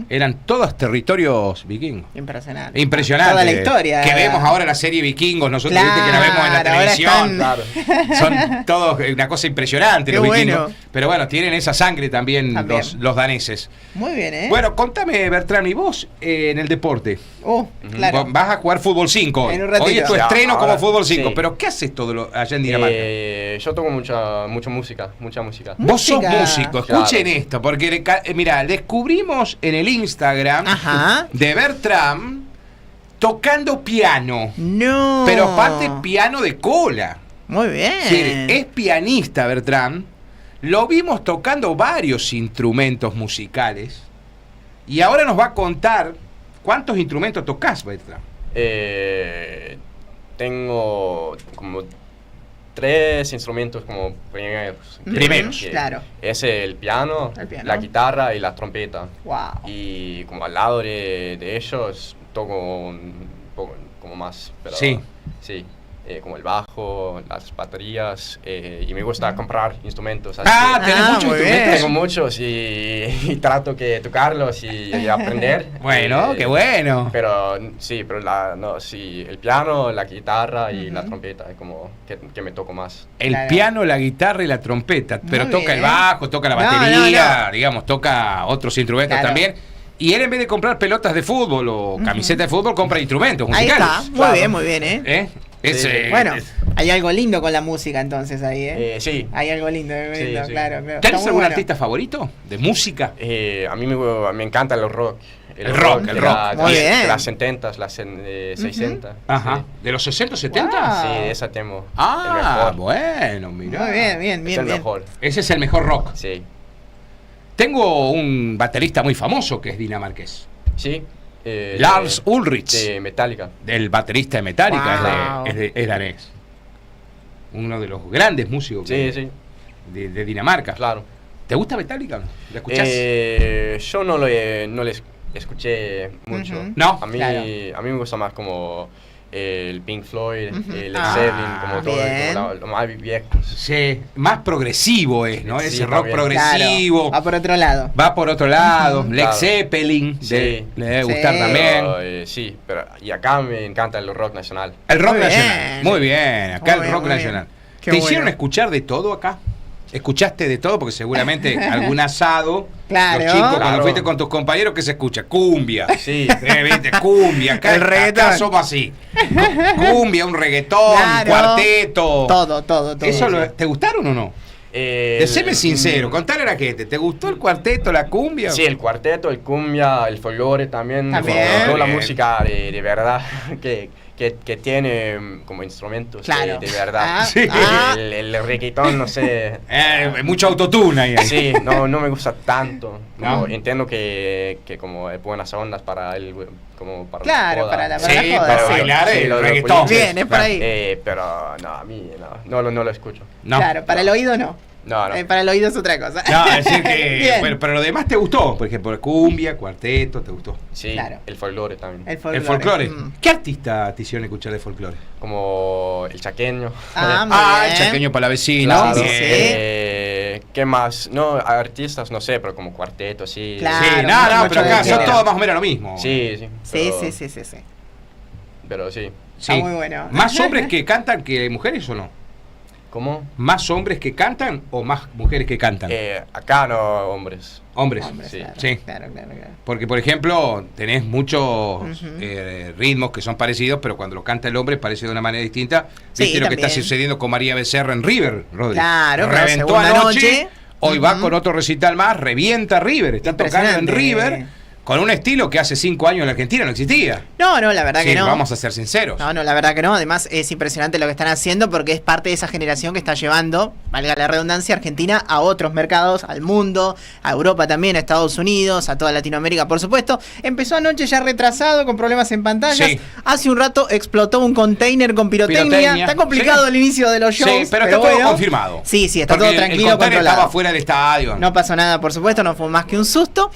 Eran todos territorios vikingos. Impresionante. Impresionante. Toda la historia. Que vemos ahora la serie Vikingos, nosotros viste que la vemos en la televisión. Claro. Son todos una cosa impresionante los vikingos. Bueno. Pero bueno, tienen esa sangre también. Los daneses. Muy bien, ¿eh? Bueno, contame, Bertrand, ¿y vos en el deporte? Claro. Vas a jugar fútbol 5. En un ratito. Hoy es tu estreno ahora, como fútbol 5. sí. Pero ¿qué haces allá en Dinamarca? Yo toco mucha música. Vos sos músico, escuchen Claro. esto, porque mira, descubrimos en el Instagram de Bertrand tocando piano. No. Pero aparte piano de cola. Muy bien. Sí, es pianista Bertrand. Lo vimos tocando varios instrumentos musicales. Y ahora nos va a contar cuántos instrumentos tocas, Bertrand. Tengo como 3 instrumentos como primeros. Primeros, claro. Es el piano, la guitarra y la trompeta. Wow. Y como al lado de ellos toco un poco como más. Pero, sí. Sí. Como el bajo, las baterías, y me gusta comprar instrumentos. ¿Tenés muchos instrumentos? Tengo muchos y trato que tocarlos y aprender. Bueno, qué bueno. Pero sí, el piano, la guitarra y la trompeta es como que me toco más. El piano, la guitarra y la trompeta, pero Muy toca bien. el bajo, toca la batería, digamos, toca otros instrumentos también. Y él en vez de comprar pelotas de fútbol o camiseta de fútbol, compra instrumentos musicales. Ahí está, muy bien, ¿eh? Bueno, hay algo lindo con la música entonces ahí, ¿eh? Sí. Hay algo lindo, Sí. claro. ¿Tenés algún artista favorito de música? A mí me encanta el rock. El rock. Muy bien. De las 70, las 60. Ajá. Sí. ¿De los 60, 70? Sí, de esa tengo. Bueno, mirá. Muy bien. Es el mejor. Ese es el mejor rock. Sí. Tengo un baterista muy famoso que es dinamarqués. Sí. Lars Ulrich. De Metallica. Del baterista de Metallica, Wow. es danés. Uno de los grandes músicos de Dinamarca. Claro. ¿Te gusta Metallica? ¿La escuchás? Yo no le escuché mucho. No. A mí me gusta más como el Pink Floyd, el Led Ah, Zeppelin, como todo, bien. como lo más viejo. Sí, más progresivo es, ¿no? Sí, Ese rock también. progresivo. Claro, va por otro lado. Va por otro lado. Led Claro. Zeppelin, Sí. le debe gustar Sí. también. Pero, sí, pero y acá me encanta el rock nacional. El rock Muy nacional. bien. Muy bien, acá Muy el rock bien, muy nacional. bien. ¿Te Qué hicieron bueno. escuchar de todo acá? ¿Escuchaste de todo? Porque seguramente algún asado, Claro. los chicos, cuando Claro. fuiste con tus compañeros, ¿qué se escucha? Cumbia. Sí. ¿Viste? Cumbia. Acá, El reggaetón. acá somos así. Cumbia, un reggaetón, Claro. un cuarteto. Todo. ¿Eso ¿Te gustaron o no? Deceme sincero, contale a la gente. ¿Te gustó el cuarteto, la cumbia? Sí, el cuarteto, el cumbia, el folclore también. También. Como toda la Bien. música de verdad que tiene como instrumentos Claro. de verdad. Sí. El reggaetón, no sé. Mucho autotune ahí. Sí, no me gusta tanto. ¿No? Entiendo que como hay buenas ondas para como para Claro, joda. para la Sí, joda, para sí. bailar el lo reggaetón. político. Bien, es por ahí. Pero no, a mí no lo escucho. No. Claro, para el oído no. No. Para el oído es otra cosa. No, es decir que. Bien. Bueno, pero lo demás te gustó. Por ejemplo, cumbia, cuarteto, ¿te gustó? Sí, Claro. el folclore también. El folclore. El folclore. Mm. ¿Qué artista te hicieron escuchar de folclore? Como el chaqueño. Muy El bien. chaqueño palavecino. Claro. Sí, Bien. ¿Qué más? No, artistas, no sé, pero como cuarteto, sí. Claro. Sí, mucho no, pero acá de son género. todos más o menos lo mismo. Sí. Sí. Pero sí. Está muy bueno. ¿Más hombres que cantan que mujeres o no? ¿Cómo? ¿Más hombres que cantan o más mujeres que cantan? Acá no, hombres. Hombres. Sí. Claro, Sí. Claro. Porque, por ejemplo, tenés muchos Ujú. ritmos que son parecidos, pero cuando lo canta el hombre parece de una manera distinta. Sí, ¿Viste lo que está también. sucediendo con María Becerra en River, Rodri? Claro, claro, Reventó segunda anoche, noche. hoy va Ujú. con otro recital más, revienta River. Está tocando en Impresionante. River con un estilo que hace 5 años en la Argentina no existía. No, la verdad Sí, que no. vamos a ser sinceros. No, la verdad que no. Además, es impresionante lo que están haciendo porque es parte de esa generación que está llevando, valga la redundancia, Argentina a otros mercados, al mundo, a Europa también, a Estados Unidos, a toda Latinoamérica, por supuesto. Empezó anoche ya retrasado, con problemas en pantallas. Sí. Hace un rato explotó un container con pirotecnia. Pirotecnia. Está complicado Sí. el inicio de los shows. Sí, pero está todo bueno. confirmado. Sí, está Porque todo tranquilo, el container controlado. estaba fuera del estadio. No pasó nada, por supuesto, no fue más que un susto.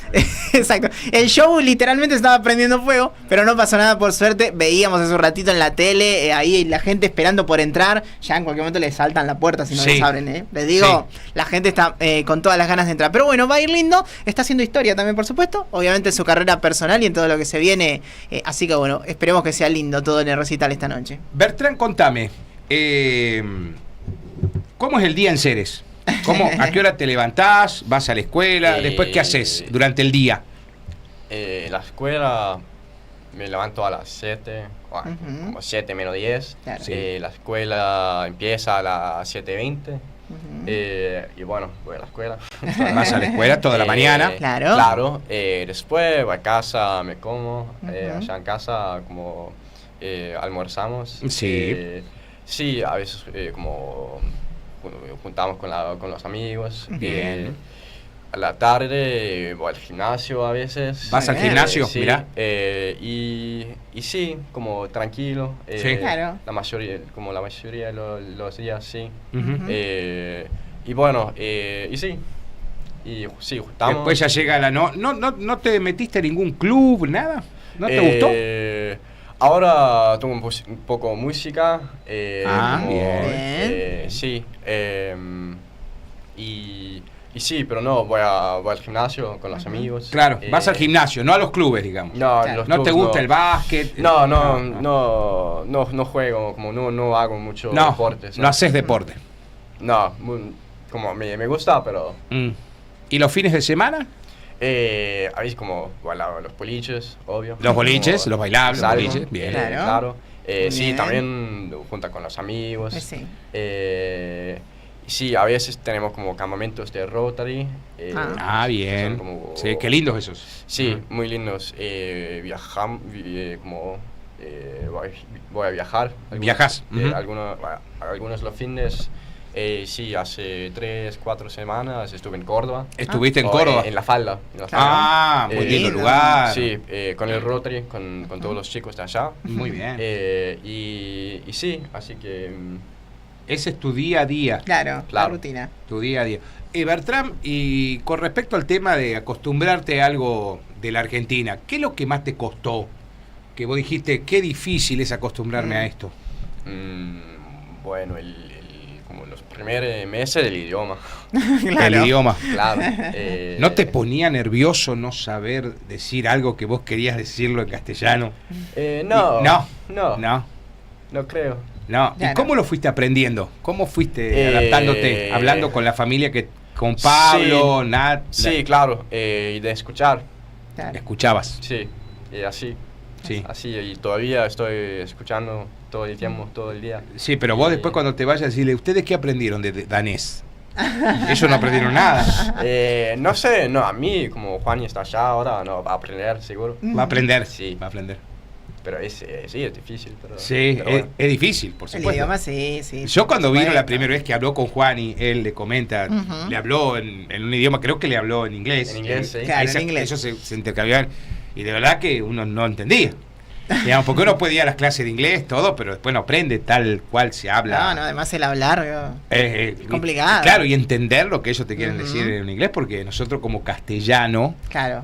Exacto. El show literalmente estaba prendiendo fuego, pero no pasó nada por suerte. Veíamos hace un ratito en la tele, ahí la gente esperando por entrar. Ya en cualquier momento les saltan la puerta si no les abren, Les digo, la gente está con todas las ganas de entrar. Pero bueno, va a ir lindo. Está haciendo historia también, por supuesto. Obviamente en su carrera personal y en todo lo que se viene. Así que bueno, esperemos que sea lindo todo en el recital esta noche. Bertrand, contame. ¿Cómo es el día en Ceres? ¿A qué hora te levantás? ¿Vas a la escuela? ¿Después qué haces durante el día? La escuela me levanto a las 7, como 7 menos 10. Claro. La escuela empieza a las 7:20. Y bueno, voy a la escuela. ¿Vas a la escuela toda la mañana? Claro. Después voy a casa, me como. Allá en casa como almorzamos. Sí. Sí, a veces como juntamos con los amigos. Bien. A la tarde voy al gimnasio a veces. ¿Vas al gimnasio? Sí. Mirá. Y sí, como tranquilo. Sí, claro. La mayoría de los días, sí. Y bueno, y sí. Y sí, juntamos. Después ya llega la ¿No te metiste en ningún club, nada? ¿No te gustó? Ahora toco un poco música. Bien. Sí. Y sí, pero no, voy al gimnasio con los amigos. Claro, vas al gimnasio, no a los clubes, digamos. ¿No te gusta el básquet? No juego, como no hago mucho deportes. No haces deporte. No, como me gusta, pero... ¿Y los fines de semana? A veces como los boliches, obvio. Los boliches, los bailables, los boliches, bien. Claro. Sí, también junta con los amigos. Sí. Sí, a veces tenemos como campamentos de Rotary. Bien. Como, sí, qué lindos esos. Sí, muy lindos. Voy a viajar. ¿Viajas? Algunos los fines. Sí, hace 3-4 semanas estuve en Córdoba. ¿Estuviste en Córdoba? En La Falda. Muy lindo lugar. Sí, con el Rotary, con todos los chicos de allá. Muy bien. Y sí, así que... Ese es tu día a día. Claro, la rutina. Tu día a día. Bertrand, y con respecto al tema de acostumbrarte a algo de la Argentina, ¿qué es lo que más te costó? Que vos dijiste, qué difícil es acostumbrarme a esto. Bueno, como los primeros meses del idioma. Claro. El idioma. Claro. ¿No te ponía nervioso no saber decir algo que vos querías decirlo en castellano? No creo. No. Claro. ¿Y cómo lo fuiste aprendiendo? ¿Cómo fuiste adaptándote, hablando con la familia, con Pablo, sí, Nat? Sí, claro, y de escuchar. Claro. ¿Escuchabas? Sí, así. Sí. Así, y todavía estoy escuchando todo el tiempo, todo el día. Sí, pero vos después cuando te vayas, decirle, ¿ustedes qué aprendieron de danés? Ellos no aprendieron nada. No sé, a mí, como Juan está allá ahora, no, va a aprender, seguro. Va a aprender, sí. Va a aprender. Pero sí, es difícil. Sí, pero bueno. Es difícil, por supuesto. El idioma, sí. Yo cuando vino la primera vez que habló con Juan y él le comenta, le habló en un idioma, creo que le habló en inglés. En inglés, sí. Claro, en inglés. Ellos se intercambiaban y de verdad que uno no entendía. Digamos, porque uno puede ir a las clases de inglés, todo, pero después no aprende tal cual se habla. No, además el hablar es complicado. Claro, y entender lo que ellos te quieren decir en inglés, porque nosotros como castellano,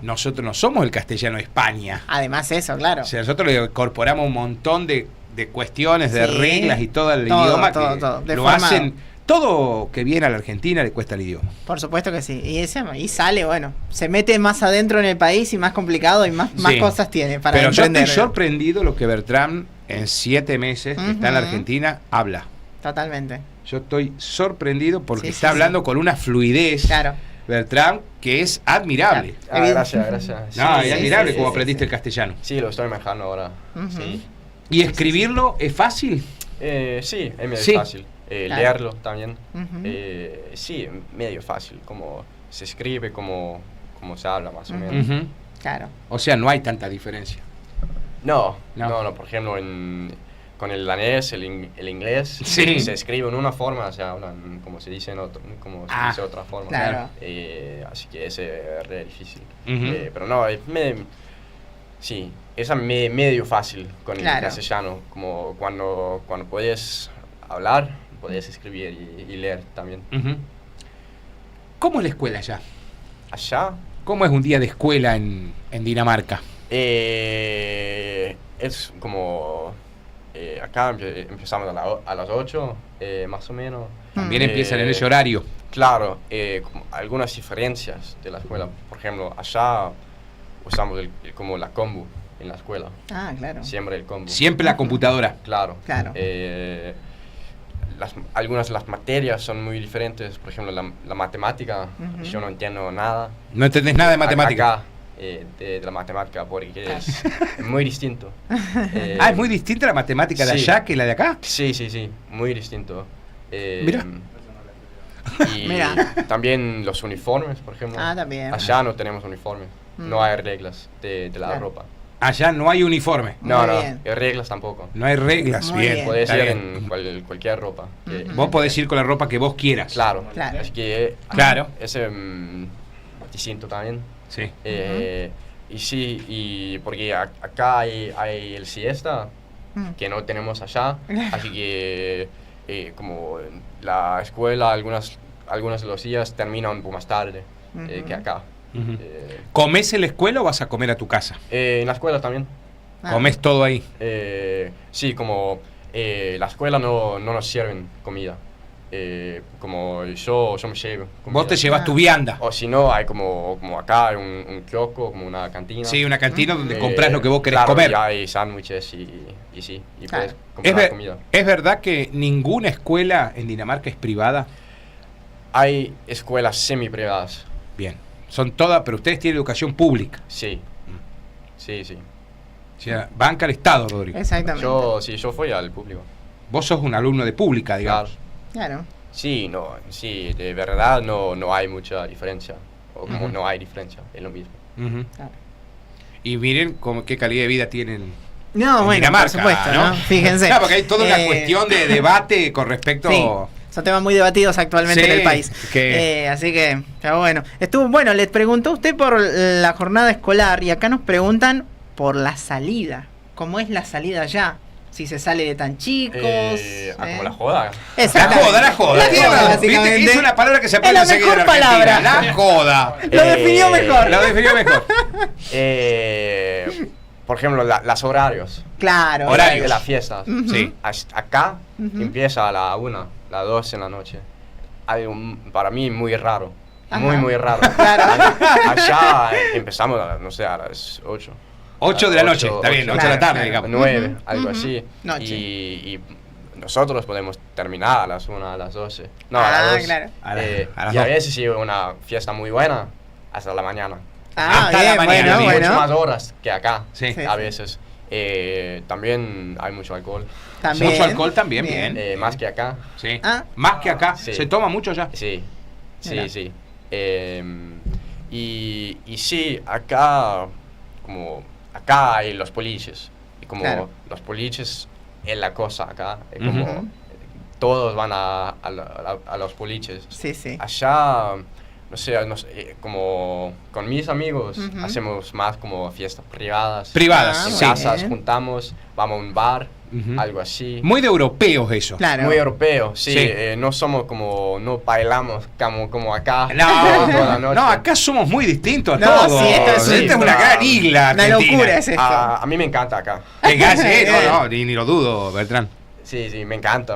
nosotros no somos el castellano de España. Además eso, claro. O sea, nosotros le incorporamos un montón de cuestiones, de reglas y todo el idioma todo, lo hacen. Todo que viene a la Argentina le cuesta el idioma. Por supuesto que sí. Y sale, bueno, se mete más adentro en el país y más complicado y más cosas tiene para Pero aprender. Yo estoy sorprendido lo que Bertrand en 7 meses que está en la Argentina habla. Totalmente. Yo estoy sorprendido porque está hablando con una fluidez. Claro. Bertrand, que es admirable. Gracias. Es admirable cómo aprendiste el castellano. Sí, lo estoy manejando ahora. Sí. ¿Y escribirlo es fácil? Sí, es medio fácil. Leerlo también. Sí, medio fácil. Como se escribe, como se habla más o menos. Claro. O sea, no hay tanta diferencia. No. Por ejemplo, con el danés, el inglés, se escribe en una forma, o sea, como se dice como se dice otra forma. Claro. Así que ese es re difícil. Pero no, sí, es medio fácil con el castellano. Como cuando puedes hablar, puedes escribir y leer también. ¿Cómo es la escuela allá? Allá, ¿Cómo es un día de escuela en Dinamarca? Es como... acá empezamos a las 8, más o menos. También empiezan en ese horario. Claro, como algunas diferencias de la escuela. Por ejemplo, allá usamos como la combu en la escuela. Ah, claro. Siempre el combu. Siempre la computadora. Claro. Claro. Algunas de las materias son muy diferentes. Por ejemplo, la matemática, yo no entiendo nada. ¿No entendés nada de matemática? Acá, de la matemática, porque es muy distinto. ¿Es muy distinta la matemática de allá que la de acá? Sí, muy distinto. Mira. Y también los uniformes, por ejemplo. También. Allá no tenemos uniformes. No hay reglas de la ropa. Allá no hay uniforme. No, reglas tampoco. No hay reglas, Muy bien. Podés ir en cualquier ropa. Vos podés ir con la ropa que vos quieras. Claro. Así que es distinto también. Sí. Y sí, y porque acá hay el siesta, que no tenemos allá. Así que como la escuela, algunas de los días terminan un poco más tarde que acá. ¿Comés en la escuela o vas a comer a tu casa? En la escuela también. ¿Comés todo ahí? Sí, como la escuela no nos sirven comida. Como yo me llevo comida. Vos te llevas tu vianda. O si no, hay como acá un kiosco, como una cantina. Sí, una cantina donde compras lo que vos querés comer. Y hay sándwiches y puedes comprar comida. ¿Es verdad que ninguna escuela en Dinamarca es privada? Hay escuelas semi-privadas. Bien. Son todas, pero ustedes tienen educación pública. Sí. Sí. O sea, banca al Estado, Rodrigo. Exactamente. Yo fui al público. Vos sos un alumno de pública, digamos. Claro. Sí, de verdad no hay mucha diferencia. O como no hay diferencia, es lo mismo. Claro. Y miren qué calidad de vida tienen No, en bueno, Dinamarca, por supuesto, ¿no? Fíjense. Claro, porque hay toda una cuestión de debate con respecto... Sí. Son temas muy debatidos actualmente en el país. Así que, pero bueno. Estuvo bueno, les preguntó usted por la jornada escolar y acá nos preguntan por la salida. ¿Cómo es la salida allá? Si se sale de tan chicos. Como la joda. La joda. Básicamente. Es una palabra que se aprende es la mejor en palabra. La joda. Lo definió mejor. Por ejemplo, los horarios. Claro. Horarios de las fiestas. Sí. Acá empieza a la 1, las 2 en la noche. Para mí muy raro. Muy raro. Claro. Allá empezamos, no sé, a las 8. 8 de la noche, está bien, 8 de la tarde, digamos. 9, algo así. Noche. Y nosotros podemos terminar a las 1, a las 12. No, a las 2. Claro. Y a veces si una fiesta muy buena, hasta la mañana. Hasta bien, la mañana, bueno. Mucho más horas que acá, Sí. a veces. También hay mucho alcohol. También. Mucho alcohol también, bien. Más que acá. Sí. Más que acá. Sí. ¿Se toma mucho ya? Sí. Mira. Y sí, acá hay los poliches. Y como los poliches es la cosa acá. Es como todos van a los poliches. Sí. Allá, no sé, como con mis amigos hacemos más como fiestas privadas. En casas, juntamos, vamos a un bar, algo así. Muy de europeos eso. Claro. Muy europeo, sí. Sí. No somos no bailamos como acá. No, toda la noche. no, acá somos muy distintos a No, todos. sí, esto es una gran isla Una Argentina. locura es esto. A mí me encanta acá. Ni lo dudo, Bertrán. Sí, me encanta.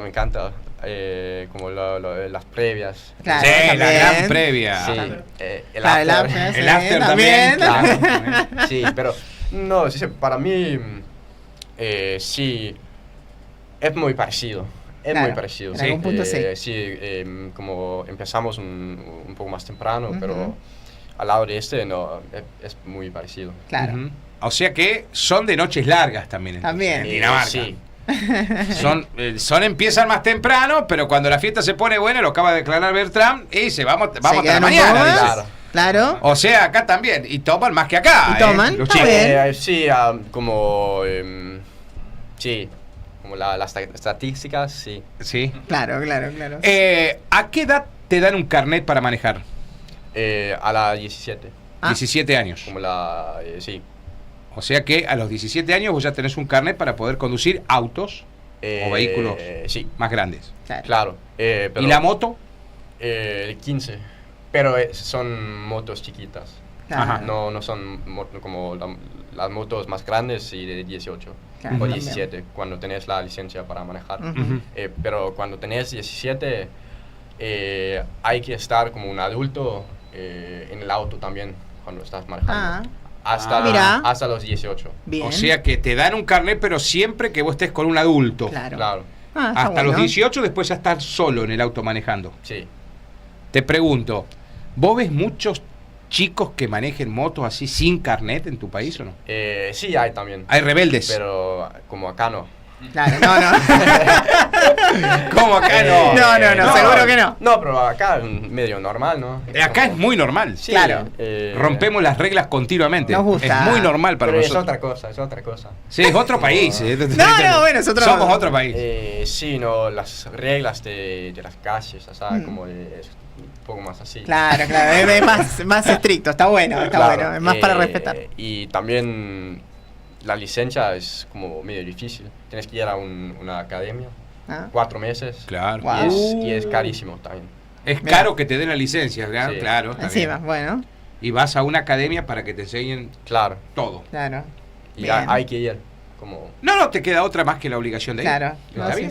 Como las previas. Claro, Sí, la también. gran previa. Sí, El after. El after también. También. Claro. Sí, pero no, sí, para mí sí, es muy parecido. Claro, Muy parecido. en algún punto sí. Como empezamos un poco más temprano, pero al lado de no, es muy parecido. Claro. O sea que son de noches largas también. También. En Dinamarca. Sí. Empiezan más temprano, pero cuando la fiesta se pone buena, lo acaba de declarar Bertrán, y vamos hasta la quedan un mañana. poco más. dice. Claro. O sea, acá también. Y toman más que acá. Y toman, los está chicos. bien. Sí, como como las estadísticas, sí. Sí. Claro. ¿A qué edad te dan un carnet para manejar? A las 17. 17 años. Como sí. O sea que a los 17 años vos ya tenés un carnet para poder conducir autos o vehículos sí. más grandes. Claro. Pero, ¿Y la moto? 15. Pero son motos chiquitas. No son como las motos más grandes y de 18 o 17 también. Cuando tenés la licencia para manejar. Pero cuando tenés 17 hay que estar como un adulto en el auto también cuando estás manejando. Hasta los 18. Bien. O sea que te dan un carnet, pero siempre que vos estés con un adulto. Claro. Hasta los 18, después ya estás solo en el auto manejando. Sí. Te pregunto, ¿vos ves muchos chicos que manejen motos así sin carnet en tu país o no? Sí, hay también. ¿Hay rebeldes? Pero como acá no. Claro, no. ¿Cómo acá no? No, seguro que no. No, pero acá es medio normal, ¿no? Acá es muy normal. Sí, claro. Rompemos las reglas continuamente. Nos gusta. Es muy normal para pero nosotros. Es otra cosa. Sí, es otro país. Bueno, es otro. Somos otro país. Sí, no, las reglas de las calles, o sea, como es un poco más así. Claro, es más estricto, está bueno, es más para respetar. Y también la licencia es como medio difícil. Tienes que ir a una academia, 4 meses. Claro. Y es carísimo también. Es caro que te den la licencia, ¿verdad? Sí. Claro. Encima, bueno. Y vas a una academia para que te enseñen todo. Claro. Y hay que ir. No te queda otra más que la obligación de ir. Claro.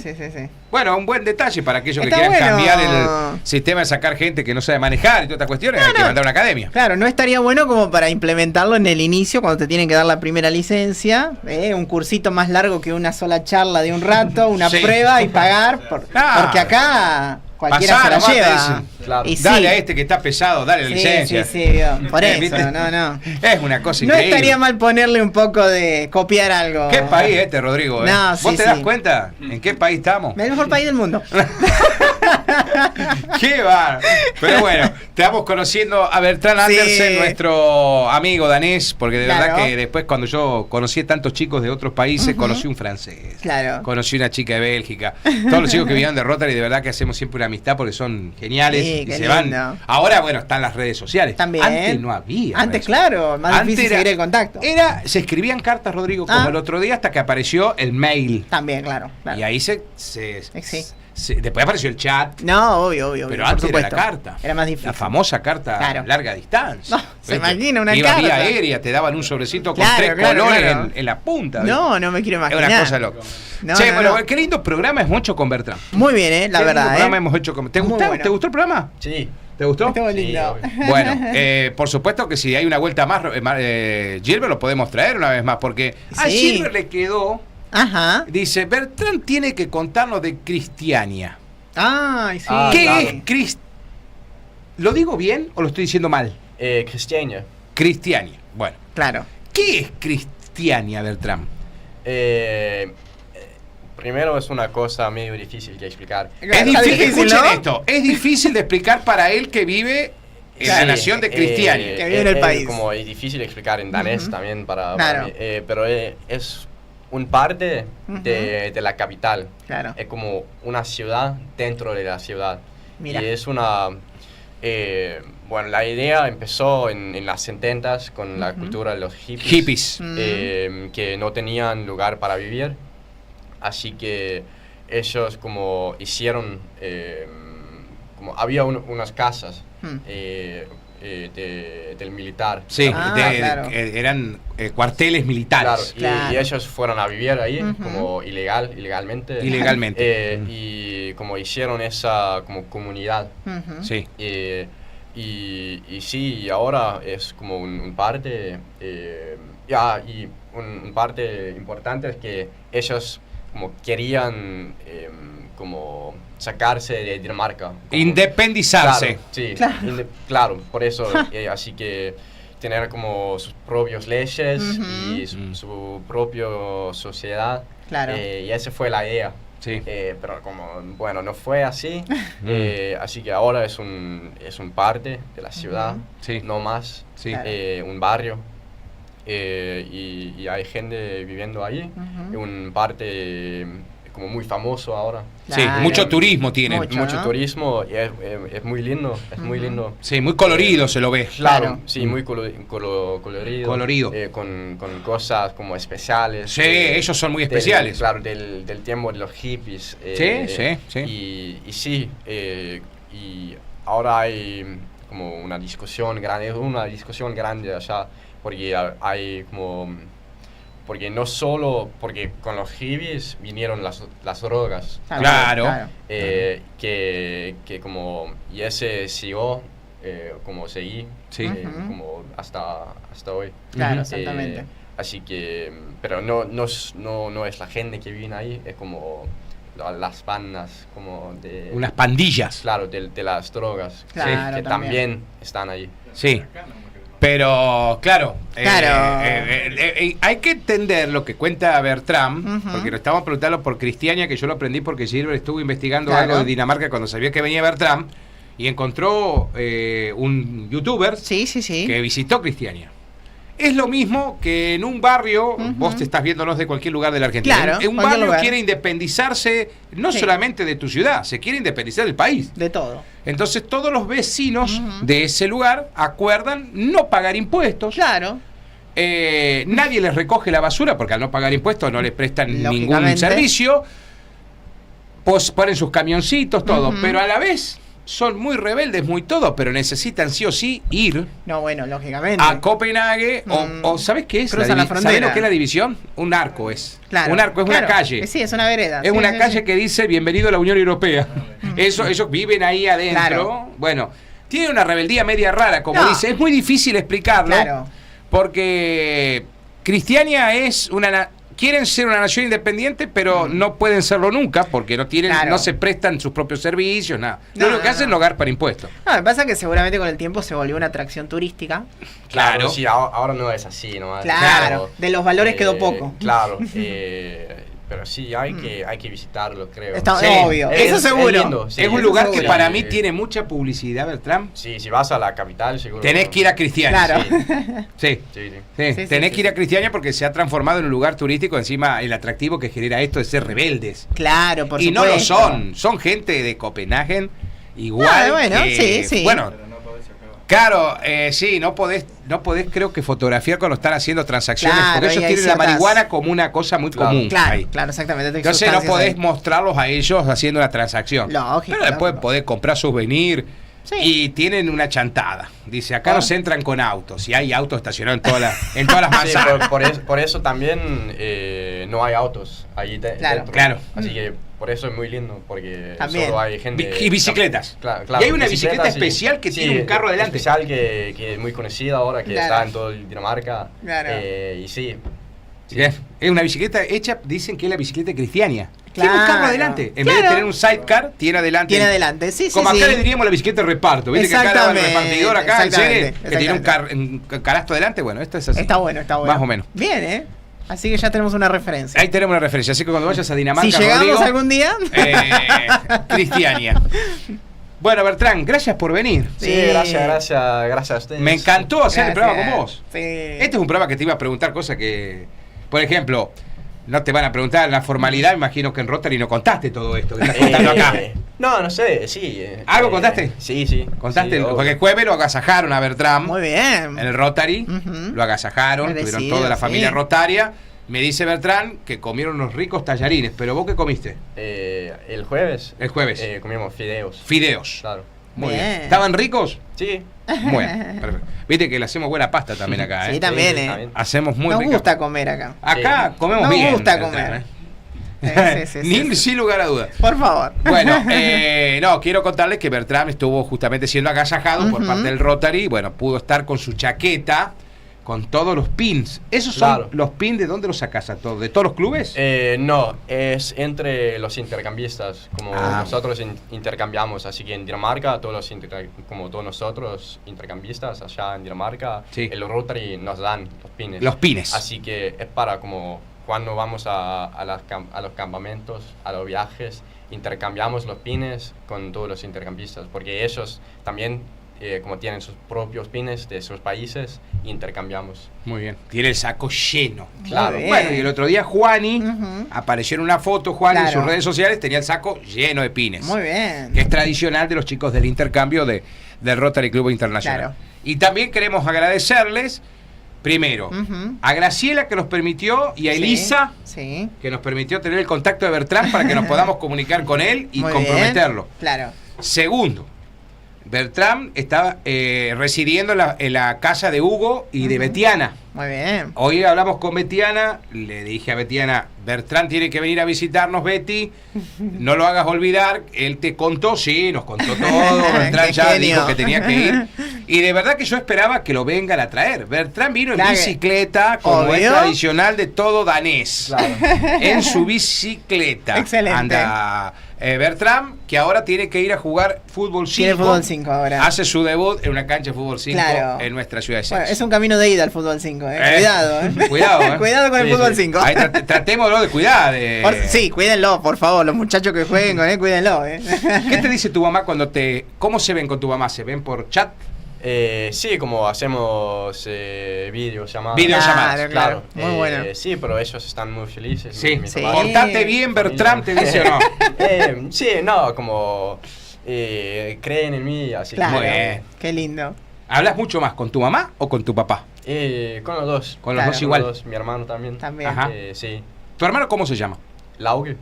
Sí. Bueno, un buen detalle para aquellos que quieran cambiar el sistema de sacar gente que no sabe manejar y todas estas cuestiones. Hay que mandar a una academia. Claro, no estaría bueno como para implementarlo en el inicio, cuando te tienen que dar la primera licencia. Un cursito más largo que una sola charla de un rato, una prueba y pagar. Porque acá cualquiera se la lleva. Claro. Y dale a este que está pesado, dale la licencia. Sí, por eso, no. Es una cosa increíble. No estaría mal ponerle un poco de copiar algo. ¿Qué país este, Rodrigo? ¿Vos te das cuenta en qué país estamos? El mejor país del mundo. ¡Qué va! Pero bueno, estamos conociendo a Bertrand Andersen, nuestro amigo danés, porque de verdad que después cuando yo conocí a tantos chicos de otros países, conocí un francés, conocí una chica de Bélgica, todos los chicos que vivían de Rotary, de verdad que hacemos siempre una amistad porque son geniales y se van. Ahora, bueno, están las redes sociales. También. Antes no había. Antes, claro, más difícil seguir el contacto. Se escribían cartas, Rodrigo, como el otro día, hasta que apareció el mail. También, claro. Y ahí después apareció el chat. No, obvio. Pero antes era la carta. Era más difícil. La famosa carta larga distancia. No, se imagina una carta. Iba vía aérea, te daban un sobrecito con 3 colores en la punta. No me quiero imaginar. Es una cosa loca. Bueno, qué lindo programa es mucho con Bertrand. Muy bien, la verdad. Programa hemos hecho con... ¿Te gustó el programa? Sí. ¿Te gustó? Estuvo lindo. Bueno, por supuesto que si hay una vuelta más, Gilbert lo podemos traer una vez más, porque a Gilbert le quedó... Dice, Bertrand tiene que contarnos de Cristiania. ¿Qué es ¿Lo digo bien o lo estoy diciendo mal? Cristiania. Cristiania, bueno. Claro. ¿Qué es Cristiania, Bertrand? Primero es una cosa medio difícil de explicar. Es difícil, escuchen esto, es difícil de explicar para él que vive en la nación de Cristiania. Que vive en el país. Es difícil de explicar en danés también para mí. Pero es un parte de la capital. Claro. Es como una ciudad dentro de la ciudad. Mira. Y es una... bueno, la idea empezó en las 70s con la cultura de los hippies. Que no tenían lugar para vivir. Así que ellos como hicieron... como había unas casas del militar. Sí, eran cuarteles militares. Claro, y ellos fueron a vivir ahí como ilegalmente. Y como hicieron esa como comunidad. Sí. Y sí, ahora es como un parte... y un parte importante es que ellos como querían... como sacarse de Dinamarca. Independizarse. Claro, sí, claro, por eso, así que tener como sus propias leyes y su propia sociedad. Claro. Y esa fue la idea. Sí. Pero como, bueno, no fue así, así que ahora es un parte de la ciudad, no más, un barrio. Y hay gente viviendo allí, un parte... como muy famoso ahora. Sí, mucho turismo tiene. Mucho turismo y es muy lindo, muy lindo. Sí, muy colorido se lo ve. Claro, sí, muy colorido. Colorido. Con cosas como especiales. Sí, ellos son muy especiales. Claro, del tiempo de los hippies. Sí. Y sí, y ahora hay como una discusión grande allá, porque hay como... Porque no solo, porque con los hippies vinieron las drogas. Claro. Que como, y ese siguió, como seguí, sí. como hasta hoy. Claro, exactamente. Así que, pero no es la gente que viene ahí, es como las bandas, como de... Unas pandillas. Claro, de las drogas, claro, que también están ahí. Sí. Pero, claro, hay que entender lo que cuenta Bertrand, porque lo estamos preguntando por Cristiania, que yo lo aprendí porque Gilbert estuvo investigando algo de Dinamarca cuando sabía que venía Bertrand, y encontró un youtuber que visitó Cristiania. Es lo mismo que en un barrio, vos te estás viéndonos de cualquier lugar de la Argentina, claro, en un barrio quiere independizarse no solamente de tu ciudad, se quiere independizar del país. De todo. Entonces todos los vecinos de ese lugar acuerdan no pagar impuestos. Claro. Nadie les recoge la basura porque al no pagar impuestos no les prestan ningún servicio. Pues ponen sus camioncitos, todo, pero a la vez son muy rebeldes, muy todo, pero necesitan sí o sí ir lógicamente a Copenhague o ¿sabes qué es? Cruzan la frontera. ¿Sabés lo que es la división? Un arco es. Claro, un arco es una calle. Sí, es una vereda. Es una calle que dice bienvenido a la Unión Europea. Ellos viven ahí adentro. Claro. Bueno, tiene una rebeldía media rara, como dice. Es muy difícil explicarlo. Claro. Porque Cristiania es quieren ser una nación independiente, pero no pueden serlo nunca porque no tienen, no se prestan sus propios servicios, nada. Lo que hacen es no pagar impuestos. No, me pasa que seguramente con el tiempo se volvió una atracción turística. Claro, sí, ahora no es así, ¿no? Claro, de los valores quedó poco. Claro, pero sí, hay que visitarlo, creo. Está obvio, eso seguro. Es lindo, es un lugar que para mí tiene mucha publicidad, Bertrand. Sí, si vas a la capital, seguro. Tenés que ir a Cristiania. Claro. Sí. Tenés que ir a Cristiania porque se ha transformado en un lugar turístico, encima el atractivo que genera esto de ser rebeldes. Claro, por supuesto. Y no lo son gente de Copenhague igual. Bueno, claro, sí, no podés creo que fotografiar cuando están haciendo transacciones, porque ellos tienen la marihuana como una cosa muy común. Claro, exactamente. Entonces no podés mostrarlos a ellos haciendo una transacción. Lógico, pero después podés comprar souvenir y tienen una chantada. Dice, acá no se entran con autos, y hay autos estacionados en todas las manzanas. Por eso también no hay autos allí dentro. Claro. Así que por eso es muy lindo, porque también solo hay gente... Y bicicletas. Claro, y hay una bicicleta especial que tiene un carro adelante. Especial que es muy conocida ahora, que está en todo Dinamarca. Claro. Y sí. Es una bicicleta hecha, dicen que es la bicicleta Cristiania. Tiene un carro adelante. En vez de tener un sidecar, tiene adelante. Como acá le diríamos la bicicleta de reparto. ¿Viste que acá el repartidor acá en serie que tiene un canasto adelante? Bueno, esto es así. Está bueno. Más o menos. Bien, Así que ya tenemos una referencia. Ahí tenemos una referencia. Así que cuando vayas a Dinamarca, si llegamos Rodrigo, algún día, Cristiania. Bueno, Bertrand, gracias por venir. Sí, gracias a ustedes. Me encantó hacer el programa con vos. Sí. Este es un programa que te iba a preguntar cosas que, por ejemplo, no te van a preguntar la formalidad. Me imagino que en Rotary no contaste todo esto que estás contando acá. No sé, sí. ¿Algo contaste? Sí. ¿Contaste? Sí, porque el jueves lo agasajaron a Bertrand. Muy bien. En el Rotary. Lo agasajaron. Tuvieron toda la familia rotaria. Me dice Bertrand que comieron unos ricos tallarines. ¿Pero vos qué comiste? El jueves. Comimos fideos. Claro. Muy bien. ¿Estaban ricos? Sí. Bueno, perfecto. Viste que le hacemos buena pasta también acá, Sí, también, Hacemos muy rica. Nos gusta comer acá. Acá comemos bien. Nos gusta comer. Sin lugar a dudas. Por favor. Bueno, quiero contarles que Bertrand estuvo justamente siendo agasajado por parte del Rotary. Bueno, pudo estar con su chaqueta, con todos los pins. ¿Esos son los pins de dónde los sacas a todos? ¿De todos los clubes? No, es entre los intercambistas. Como nosotros intercambiamos. Así que en Dinamarca, como todos nosotros intercambistas allá en Dinamarca, el Rotary nos dan los pines. Los pines. Así que es para como cuando vamos a los campamentos, a los viajes, intercambiamos los pines con todos los intercambistas. Porque ellos también... como tienen sus propios pines de sus países, intercambiamos. Muy bien. Tiene el saco lleno. Claro. Bueno, y el otro día Juani, apareció en una foto, Juani en sus redes sociales, tenía el saco lleno de pines. Muy bien. Que es tradicional de los chicos del intercambio del Rotary Club Internacional. Claro. Y también queremos agradecerles, primero, a Graciela que nos permitió, y a Elisa, que nos permitió tener el contacto de Bertrand para que nos podamos comunicar con él y comprometerlo. Claro. Segundo, Bertrand está residiendo en la casa de Hugo y de Betiana. Muy bien. Hoy hablamos con Betiana, le dije a Betiana, Bertrand tiene que venir a visitarnos, Betty, no lo hagas olvidar. Él te contó, sí, nos contó todo. Bertrand ya dijo que tenía que ir. Y de verdad que yo esperaba que lo vengan a traer. Bertrand vino en bicicleta, como es tradicional de todo danés. Claro. En su bicicleta. Excelente. Anda Bertrand, que ahora tiene que ir a jugar fútbol 5. Tiene fútbol 5 ahora. Hace su debut en una cancha de fútbol 5 en nuestra ciudad de Seix. Bueno, es un camino de ida al fútbol 5. Cuidado, Cuidado, cuidado con el fútbol 5. Ahí tratémoslo de cuidar. Sí, cuídenlo, por favor. Los muchachos que jueguen con él, cuídenlo. ¿Qué te dice tu mamá cuando ¿Cómo se ven con tu mamá? ¿Se ven por chat? Sí, como hacemos videollamadas. Videollamadas, claro. Muy bueno. Sí, pero ellos están muy felices. Sí. Portate bien, Bertrand, te dice o no. Sí, no, como creen en mí, así claro. Muy bien. Qué lindo. ¿Hablas mucho más con tu mamá o con tu papá? Con los dos. Con los dos igual. Con los dos. Mi hermano también. Ajá. Sí. ¿Tu hermano cómo se llama? Lauge.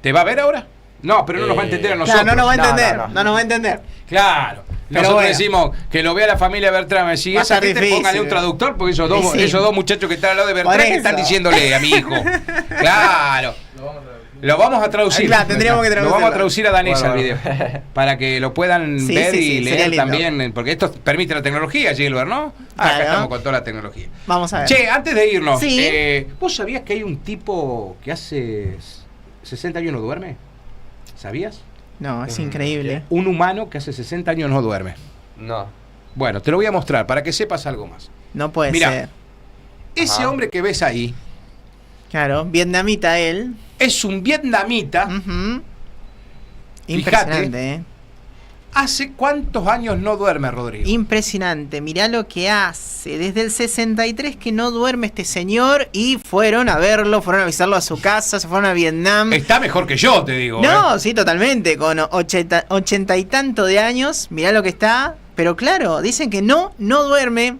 ¿Te va a ver ahora? No, pero no nos va a entender a nosotros. Claro, no nos va a entender. No nos va a entender. Claro. Pero nosotros bueno, decimos que lo vea la familia Bertrand. Si esa gente, póngale un traductor, porque esos dos muchachos que están al lado de Bertrand que están diciéndole a mi hijo. Claro. Lo vamos a traducir. Claro, tendríamos que traducirlo. Lo vamos a traducir a danés al video. Para que lo puedan ver y leer también. Porque esto permite la tecnología, Gilbert, ¿no? Claro. Acá estamos con toda la tecnología. Vamos a ver. Che, antes de irnos, sí. ¿Vos sabías que hay un tipo que hace 60 años no duerme? ¿Sabías? No, es increíble. Un humano que hace 60 años no duerme. No. Bueno, te lo voy a mostrar para que sepas algo más. No puede ser. Ese hombre que ves ahí. Claro, vietnamita él. Es un vietnamita. Impresionante, ¿Hace cuántos años no duerme, Rodrigo? Impresionante, mirá lo que hace. Desde el 63 que no duerme este señor y fueron a verlo, fueron a visitarlo a su casa, se fueron a Vietnam. Está mejor que yo, te digo. No, sí, totalmente, con 80 y tanto de años, mirá lo que está. Pero claro, dicen que no duerme.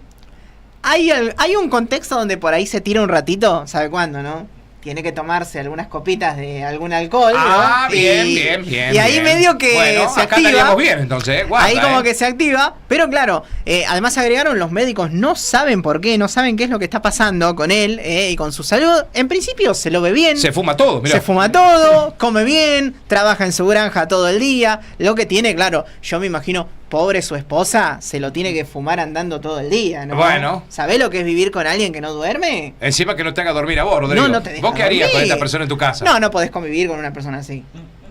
Hay un contexto donde por ahí se tira un ratito, ¿sabe cuándo, no? Tiene que tomarse algunas copitas de algún alcohol, ¿no? Bien. Y ahí medio que se acá activa. estaríamos bien, entonces. Guarda, ahí como que se activa. Pero claro, además agregaron, los médicos no saben por qué, no saben qué es lo que está pasando con él y con su salud. En principio se lo ve bien. Se fuma todo, mirá. Se fuma todo, come bien, trabaja en su granja todo el día. Lo que tiene, claro, yo me imagino, pobre su esposa, se lo tiene que fumar andando todo el día, ¿no? Bueno. ¿Sabés lo que es vivir con alguien que no duerme? Encima que no te haga dormir a vos, Rodrigo. No te deja ¿Vos qué harías dormir con esta persona en tu casa? No podés convivir con una persona así.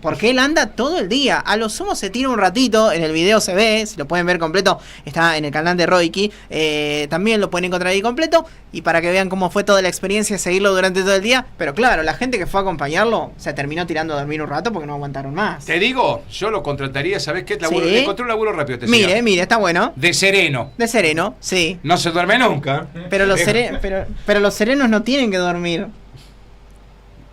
Porque él anda todo el día. A lo sumo se tira un ratito. En el video se ve. Si lo pueden ver completo, está en el canal de Roiki. También lo pueden encontrar ahí completo. Y para que vean cómo fue toda la experiencia, seguirlo durante todo el día. Pero claro, la gente que fue a acompañarlo se terminó tirando a dormir un rato porque no aguantaron más. Te digo, yo lo contrataría, ¿sabés qué? Le encontré un laburo rápido. Mire, está bueno. De sereno. De sereno, sí. No se duerme nunca. Pero los serenos no tienen que dormir.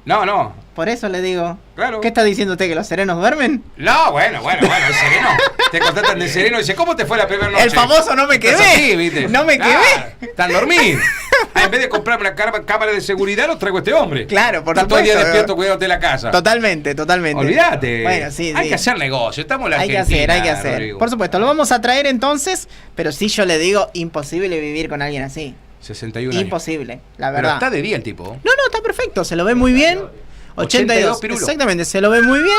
No. Por eso le digo. Claro. ¿Qué está diciendo usted? ¿Que los serenos duermen? No, bueno, el sereno. Te contratan de sereno y dice, ¿cómo te fue la primera noche? El famoso no me quedé. Sí, ¿viste? No me quedé. Están dormidos. En vez de comprarme una cámara de seguridad, lo traigo a este hombre. Claro, por supuesto. Está todo el día despierto cuidándote la casa. Totalmente. Olvídate. Bueno, sí. Hay que hacer negocio. Estamos en la Hay Argentina, que hacer. Rodrigo. Por supuesto, lo vamos a traer entonces. Pero sí, yo le digo, imposible vivir con alguien así. 61 años. Imposible, la verdad. Pero está de día el tipo. No, está perfecto. Se lo ve muy bien. 82 pirulo. Exactamente, se lo ve muy bien.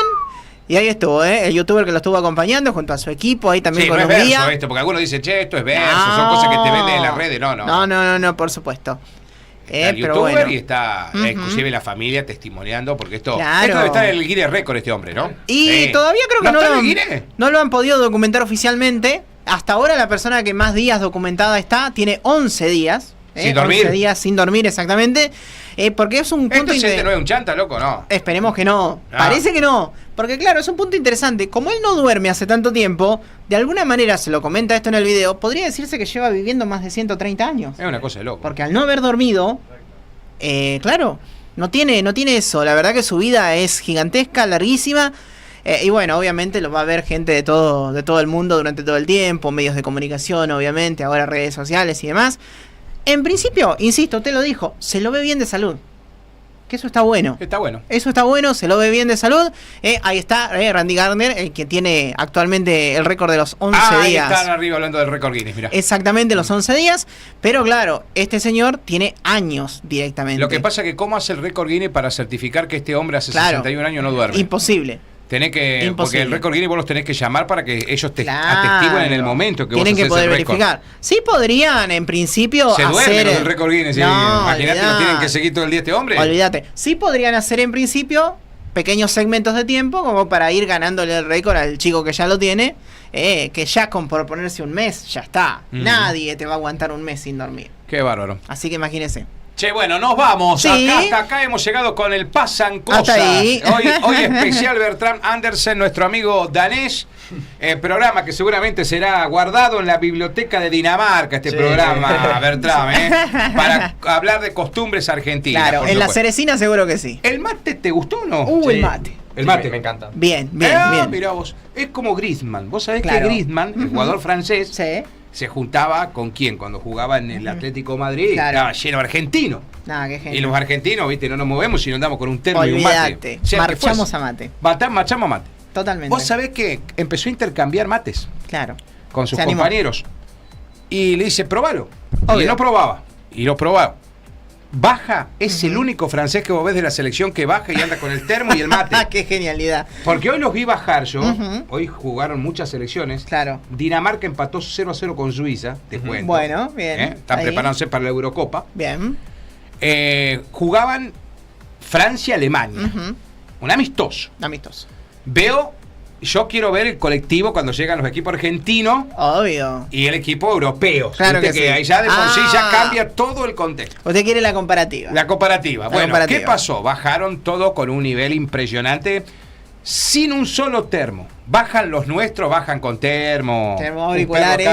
Y ahí estuvo, el youtuber que lo estuvo acompañando junto a su equipo, ahí también con un guía. Esto, porque algunos dicen, che, esto es verso, son cosas que te venden en las redes. No, por supuesto. El pero youtuber bueno. Y está, inclusive la familia testimoniando, porque esto claro. Debe estar en el Guinness Record este hombre, ¿no? Y todavía creo que no lo han podido documentar oficialmente. Hasta ahora la persona que más días documentada está, tiene 11 días. Sin dormir. 11 días sin dormir, exactamente. Porque es un punto... ¿Esto no es un chanta, loco? No. Esperemos que no. Parece que no. Porque claro, es un punto interesante. Como él no duerme hace tanto tiempo, de alguna manera, se lo comenta esto en el video, podría decirse que lleva viviendo más de 130 años. Es una cosa de loco. Porque al no haber dormido, claro, no tiene eso. La verdad que su vida es gigantesca, larguísima. Y bueno, obviamente lo va a ver gente de todo el mundo durante todo el tiempo, medios de comunicación, obviamente, ahora redes sociales y demás. En principio, insisto, te lo dijo, se lo ve bien de salud. Que eso está bueno. Está bueno. Eso está bueno, se lo ve bien de salud. Ahí está Randy Gardner, que tiene actualmente el récord de los 11 días. Ahí están arriba hablando del récord Guinness, mira. Exactamente, los 11 días. Pero claro, este señor tiene años directamente. Lo que pasa es que ¿cómo hace el récord Guinness para certificar que este hombre hace 61 años no duerme? Imposible. Tenés que, Imposible. porque el récord Guinness vos los tenés que llamar para que ellos te atestiguen en el momento que tienen vos que haces poder el récord. verificar. Sí podrían, en principio, Se duermen hacer los del récord Guinness. No, imagínate, ¿no tienen que seguir todo el día este hombre? Olvídate. Sí podrían hacer en principio pequeños segmentos de tiempo como para ir ganándole el récord al chico que ya lo tiene, que ya con por ponerse un mes ya está. Nadie te va a aguantar un mes sin dormir. Qué bárbaro. Así que imagínese. Che, bueno, nos vamos. Sí. Hasta acá hemos llegado con el Pasan Cosas. Hasta ahí. Hoy especial Bertrand Andersen, nuestro amigo danés. Programa que seguramente será guardado en la biblioteca de Dinamarca, este programa, Bertrand, para hablar de costumbres argentinas. Claro, en la Cerecina seguro que sí. ¿El mate te gustó o no? Sí. El mate. El mate. Me encanta. Bien. Mirá vos. Es como Griezmann. Vos sabés que Griezmann, el jugador francés, se juntaba con quién cuando jugaba en el Atlético de Madrid. Claro. Estaba lleno de argentinos. Qué genio. Y los argentinos, viste, no nos movemos si no andamos con un termo y un mate. Olvídate. Marchamos a mate. Marchamos a mate. Totalmente. Vos sabés que empezó a intercambiar mates. Claro. Con sus compañeros. Y le dice, probalo. Obvio. Y lo probaba. Y lo probaba. Baja, es el único francés que vos ves de la selección que baja y anda con el termo y el mate. ¡Qué genialidad! Porque hoy los vi bajar yo. Hoy jugaron muchas selecciones. Claro. Dinamarca empató 0-0 con Suiza, te cuento. Bueno, bien. Están preparándose para la Eurocopa. Bien. Jugaban Francia-Alemania. Un amistoso. Yo quiero ver el colectivo cuando llegan los equipos argentinos. Obvio. Y el equipo europeo. Claro que sí. Ahí ya de por sí ya cambia todo el contexto. Usted quiere la comparativa. La comparativa. ¿Qué pasó? Bajaron todo con un nivel impresionante. Sin un solo termo. Bajan los nuestros, bajan con termo. Auriculares.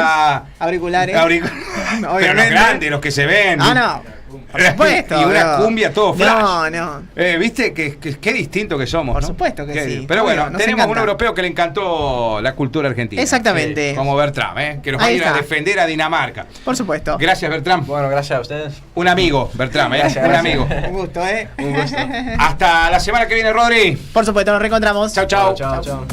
Pero los grandes, los que se ven. No. Por supuesto. Y una cumbia todo flash. No. ¿Viste? Qué distinto que somos. Por ¿no? supuesto que sí. Pero bueno, Obvio, tenemos un europeo que le encantó la cultura argentina. Exactamente. Sí, como Bertrand, que nos va a ir a defender a Dinamarca. Por supuesto. Gracias, Bertrand. Bueno, gracias a ustedes. Un amigo, Bertrand, Gracias. Un amigo. Un gusto, Un gusto. Hasta la semana que viene, Rodri. Por supuesto, nos reencontramos. Chau, chau. Chao.